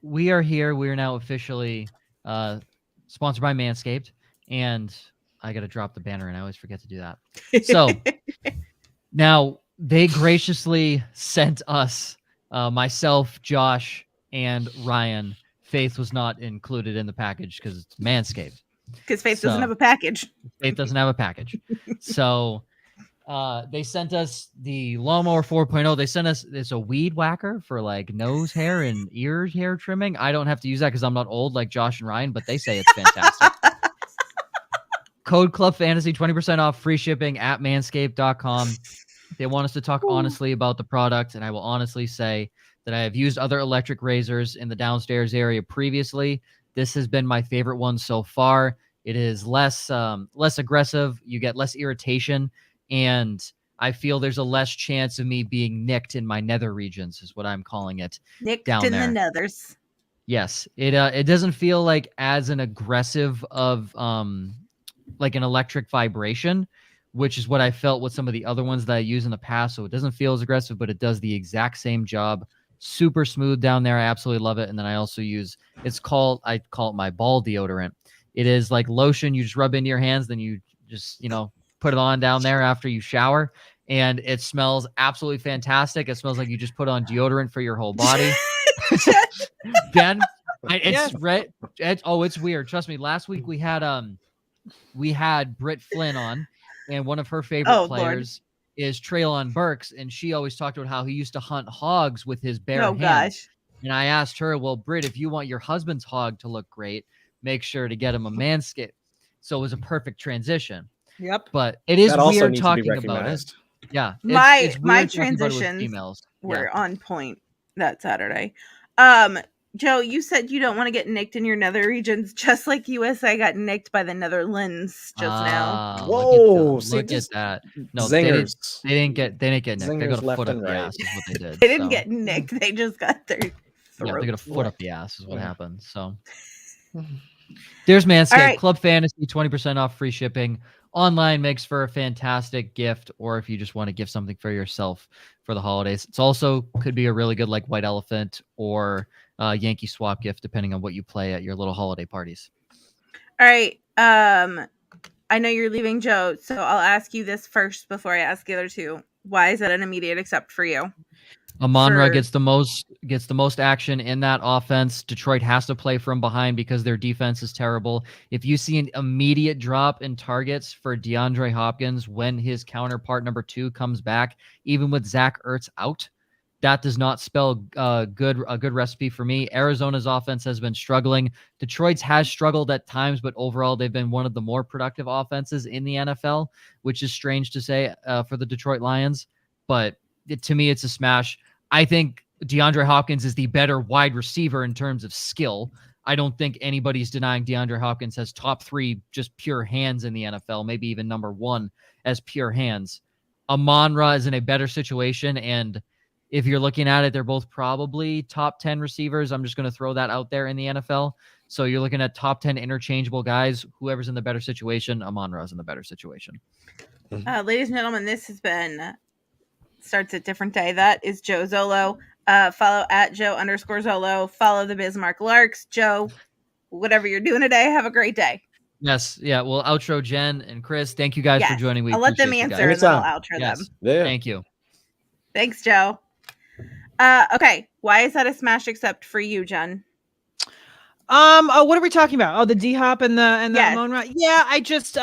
We are here. We are now officially sponsored by Manscaped. And I got to drop the banner and I always forget to do that. So now they graciously sent us myself, Josh, and Ryan. Faith was not included in the package because it's Manscaped. Because Faith doesn't have a package. Faith doesn't have a package. So they sent us the Lawnmower 4.0. They sent us it's a weed whacker for like nose hair and ear hair trimming. I don't have to use that because I'm not old like Josh and Ryan, but they say it's fantastic. Code Club Fantasy, 20% off, free shipping at manscaped.com. They want us to talk honestly about the product, and I will honestly say that I have used other electric razors in the downstairs area previously. This has been my favorite one so far. It is less aggressive. You get less irritation, and I feel there's a less chance of me being nicked in my nether regions, is what I'm calling it. Nicked down in there. the nethers. Yes, it doesn't feel like as an aggressive of like an electric vibration, which is what I felt with some of the other ones that I use in the past. So it doesn't feel as aggressive, but it does the exact same job. Super smooth down there. I absolutely love it. And then I also use, I call it my ball deodorant. It is like lotion. You just rub into your hands, then you just, put it on down there after you shower. And it smells absolutely fantastic. It smells like you just put on deodorant for your whole body. Jen, it's red. It's weird. Trust me. Last week we had Britt Flynn on, and one of her favorite players is Traylon Burks, and she always talked about how he used to hunt hogs with his bare hands. Gosh. And I asked her, well, Britt, if you want your husband's hog to look great, make sure to get him a Manscaped. So it was a perfect transition. Yep. But it is That also weird needs to talking be about it. recognized. Yeah. My weird transitions were on point that Saturday. Joe, you said you don't want to get nicked in your nether regions, just like USA got nicked by the Netherlands just now. Whoa! Look at that. No, zingers. They didn't get nicked. They Zingers got a left foot up and the right. ass is what they did. They didn't get nicked. They just got their throat. Yeah, they got a foot up the ass is what Yeah. happened. So there's Manscaped. All right. Club Fantasy, 20% off, free shipping. Online makes for a fantastic gift, or if you just want to give something for yourself for the holidays. It's also could be a really good like White Elephant or Yankee swap gift, depending on what you play at your little holiday parties. All right. I know you're leaving, Joe, so I'll ask you this first before I ask the other two. Why is that an immediate accept for you? Amon-Ra gets the most action in that offense. Detroit has to play from behind because their defense is terrible. If you see an immediate drop in targets for DeAndre Hopkins when his counterpart number 2 comes back, even with Zach Ertz out, that does not spell a good recipe for me. Arizona's offense has been struggling. Detroit's has struggled at times, but overall they've been one of the more productive offenses in the NFL, which is strange to say for the Detroit Lions. But to me, it's a smash. I think DeAndre Hopkins is the better wide receiver in terms of skill. I don't think anybody's denying DeAndre Hopkins has top 3 just pure hands in the NFL, maybe even number 1 as pure hands. Amon-Ra is in a better situation, and if you're looking at it, they're both probably top 10 receivers. I'm just going to throw that out there in the NFL. So you're looking at top 10 interchangeable guys. Whoever's in the better situation, Amon-Ra is in the better situation. Ladies and gentlemen, this has been Starts at Different Day. That is Joe Zollo. Follow at Joe_Zollo. Follow the Bismarck Larks. Joe, whatever you're doing today, have a great day. Yes. Yeah. Well, outro Jen and Chris. Thank you guys for joining. I'll let them answer and then I'll outro them. Yeah. Thank you. Thanks, Joe. Okay. Why is that a smash accept for you, Jen? What are we talking about? Oh, the D-Hop and the Amon-Ra. Yeah, I just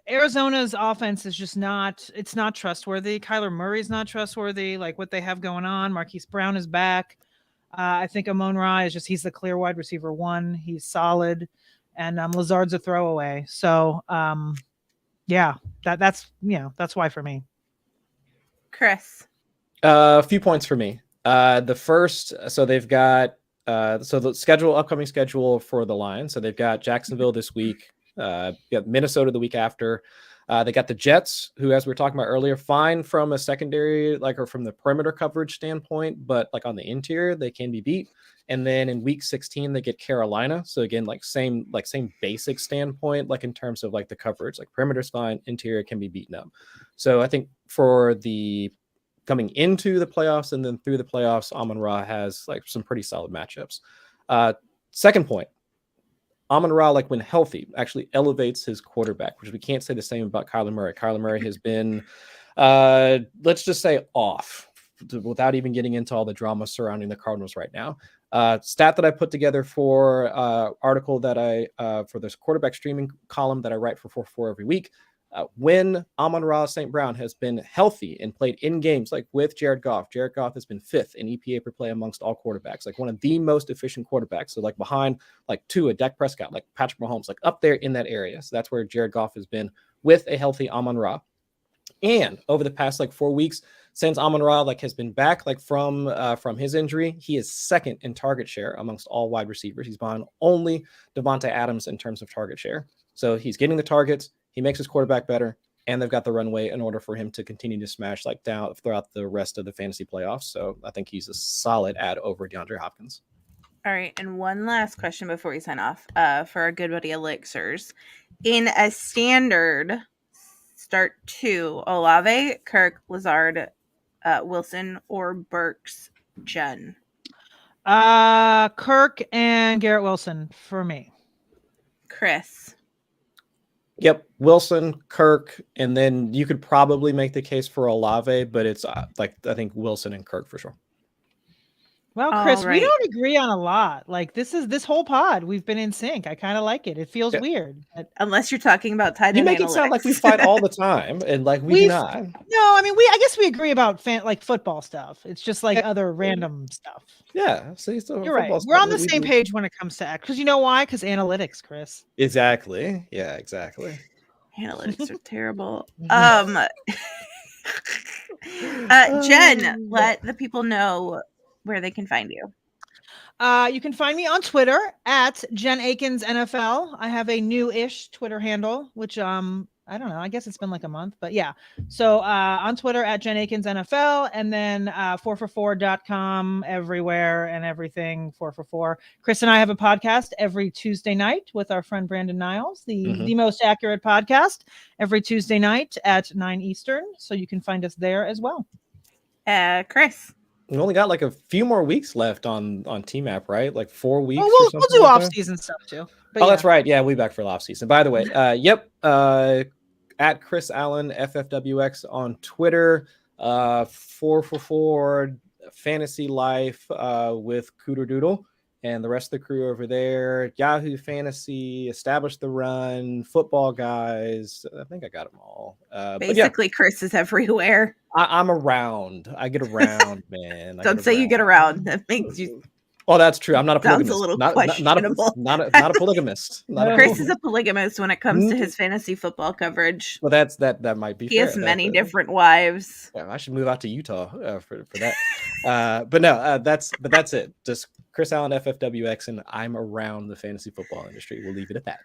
Arizona's offense is just not trustworthy. Kyler Murray's not trustworthy, like what they have going on. Marquise Brown is back. I think Amon-Ra he's the clear wide receiver 1. He's solid, and Lazard's a throwaway. So that's why for me. Chris. A few points for me. The first, so they've got the upcoming schedule for the Lions. So they've got Jacksonville this week. Got Minnesota the week after. They got the Jets, who, as we were talking about earlier, fine from a secondary, or from the perimeter coverage standpoint, but on the interior, they can be beat. And then in week 16, they get Carolina. So again, same basic standpoint, in terms of the coverage, perimeter's fine, interior can be beaten up. So I think for the coming into the playoffs and then through the playoffs, Amon-Ra has some pretty solid matchups. Second point, Amon-Ra, when healthy, actually elevates his quarterback, which we can't say the same about Kyler Murray. Kyler Murray has been, let's just say, off without even getting into all the drama surrounding the Cardinals right now. Stat that I put together for article that for this quarterback streaming column that I write for 4-4 every week. When Amon-Ra St. Brown has been healthy and played in games like with Jared Goff has been 5th in EPA per play amongst all quarterbacks, like one of the most efficient quarterbacks. So like behind like Tua, Dak Prescott, like Patrick Mahomes, like up there in that area. So that's where Jared Goff has been with a healthy Amon-Ra. And over the past like 4 weeks, since Amon-Ra like has been back like from his injury, he is 2nd in target share amongst all wide receivers. He's behind only Devontae Adams in terms of target share. So he's getting the targets. He makes his quarterback better, and they've got the runway in order for him to continue to smash like down throughout the rest of the fantasy playoffs. So I think he's a solid add over DeAndre Hopkins. All right, and one last question before we sign off for our good buddy Elixirs. In a standard start 2, Olave, Kirk, Lazard, Wilson, or Burks, Jen? Kirk and Garrett Wilson for me. Chris. Yep, Wilson, Kirk, and then you could probably make the case for Olave, but it's I think Wilson and Kirk for sure. Well, Chris, we don't agree on a lot. Like this whole pod, we've been in sync. I kind of like it. It feels weird. Unless you're talking about tight end. You make it sound like we fight all the time, and like we do not. No, I mean I guess we agree about like football stuff. It's just like other random stuff. Yeah, see, so you're right. We're on the same page when it comes to because you know why? Because analytics, Chris. Exactly. Yeah, exactly. Analytics are terrible. Jen, let the people know where they can find you. You can find me on Twitter at Jen Eakins NFL. I have a new-ish Twitter handle, which I don't know. I guess it's been like a month, but yeah. So on Twitter at Jen Eakins NFL, and then 4for4.com everywhere and everything 4for4. Chris and I have a podcast every Tuesday night with our friend Brandon Niles, the most accurate podcast every Tuesday night at 9 Eastern. So you can find us there as well. Chris. We only got like a few more weeks left on TMAP, right? Like 4 weeks. Well, we'll do off-season stuff too. But that's right. Yeah, we back for off-season. By the way, at Chris Allen FFWX on Twitter. 4for4 Fantasy Life with Cooter Doodle and the rest of the crew over there. Yahoo Fantasy, Establish the Run, Football Guys. I think I got them all. Basically, Chris is everywhere. I'm around. I get around, man. Don't say you get around. That makes you. Oh, that's true. I'm not a polygamist. Sounds a little questionable. Not a polygamist. Chris is a polygamist when it comes to his fantasy football coverage. Well, that might be. He has many different wives. Yeah, I should move out to Utah for that. But no, that's it. Just Chris Allen FFWX, and I'm around the fantasy football industry. We'll leave it at that.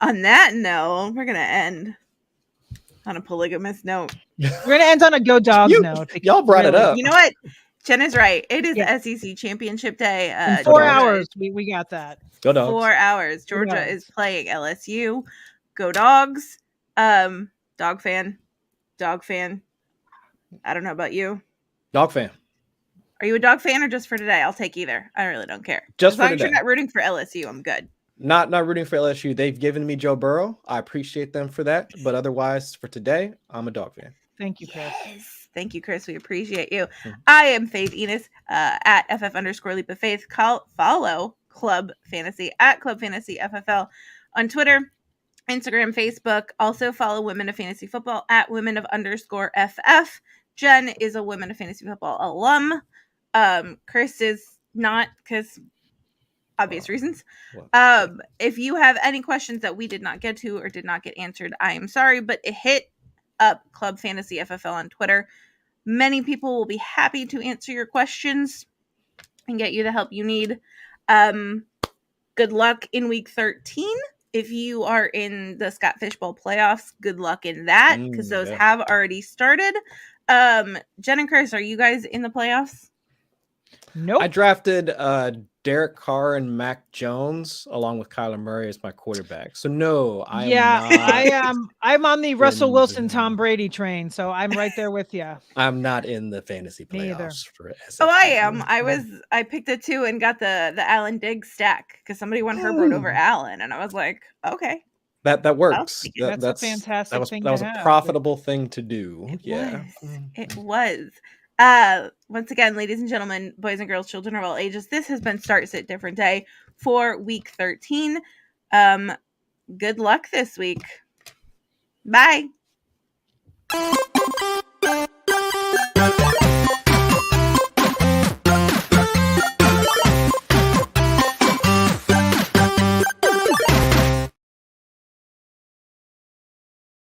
On that note, we're gonna end on a polygamous note. We're gonna end on a go dogs note. Y'all brought it up. You know what? Jen is right. It is SEC Championship Day. In 4 hours, we got that. Go Dogs. 4 hours. Georgia is playing LSU. Go Dogs. Dog fan. I don't know about you. Dog fan. Are you a dog fan or just for today? I'll take either. I really don't care. Just as long for as today. You're not rooting for LSU, I'm good. Not rooting for LSU. They've given me Joe Burrow. I appreciate them for that. But otherwise, for today, I'm a dog fan. Thank you, Chris. Yes. Thank you, Chris. We appreciate you. I am Faith Enes at FF_Leap of Faith. Follow Club Fantasy at Club Fantasy FFL on Twitter, Instagram, Facebook. Also follow Women of Fantasy Football at Women_FF. Jen is a Women of Fantasy Football alum. Chris is not, because obvious reasons. If you have any questions that we did not get to or did not get answered, I am sorry, but hit up Club Fantasy FFL on Twitter. Many people will be happy to answer your questions and get you the help you need. Good luck in week 13. If you are in the Scott Fishbowl playoffs, good luck in that, because those have already started. Jen and Chris, are you guys in the playoffs? Nope. I drafted Derek Carr and Mac Jones along with Kyler Murray as my quarterback. So no, I am not. I'm on the Russell Wilson, Tom Brady train, so I'm right there with you. I'm not in the fantasy playoffs for SFL. Oh, I am. I picked a 2 and got the Allen Diggs stack because somebody won Herbert over Allen, and I was like, okay. That works. That's a fantastic thing that was to a have. profitable thing to do. It was. Once again, ladies and gentlemen, boys and girls, children of all ages, this has been Start Sit Different Day for week 13. Good luck this week. Bye.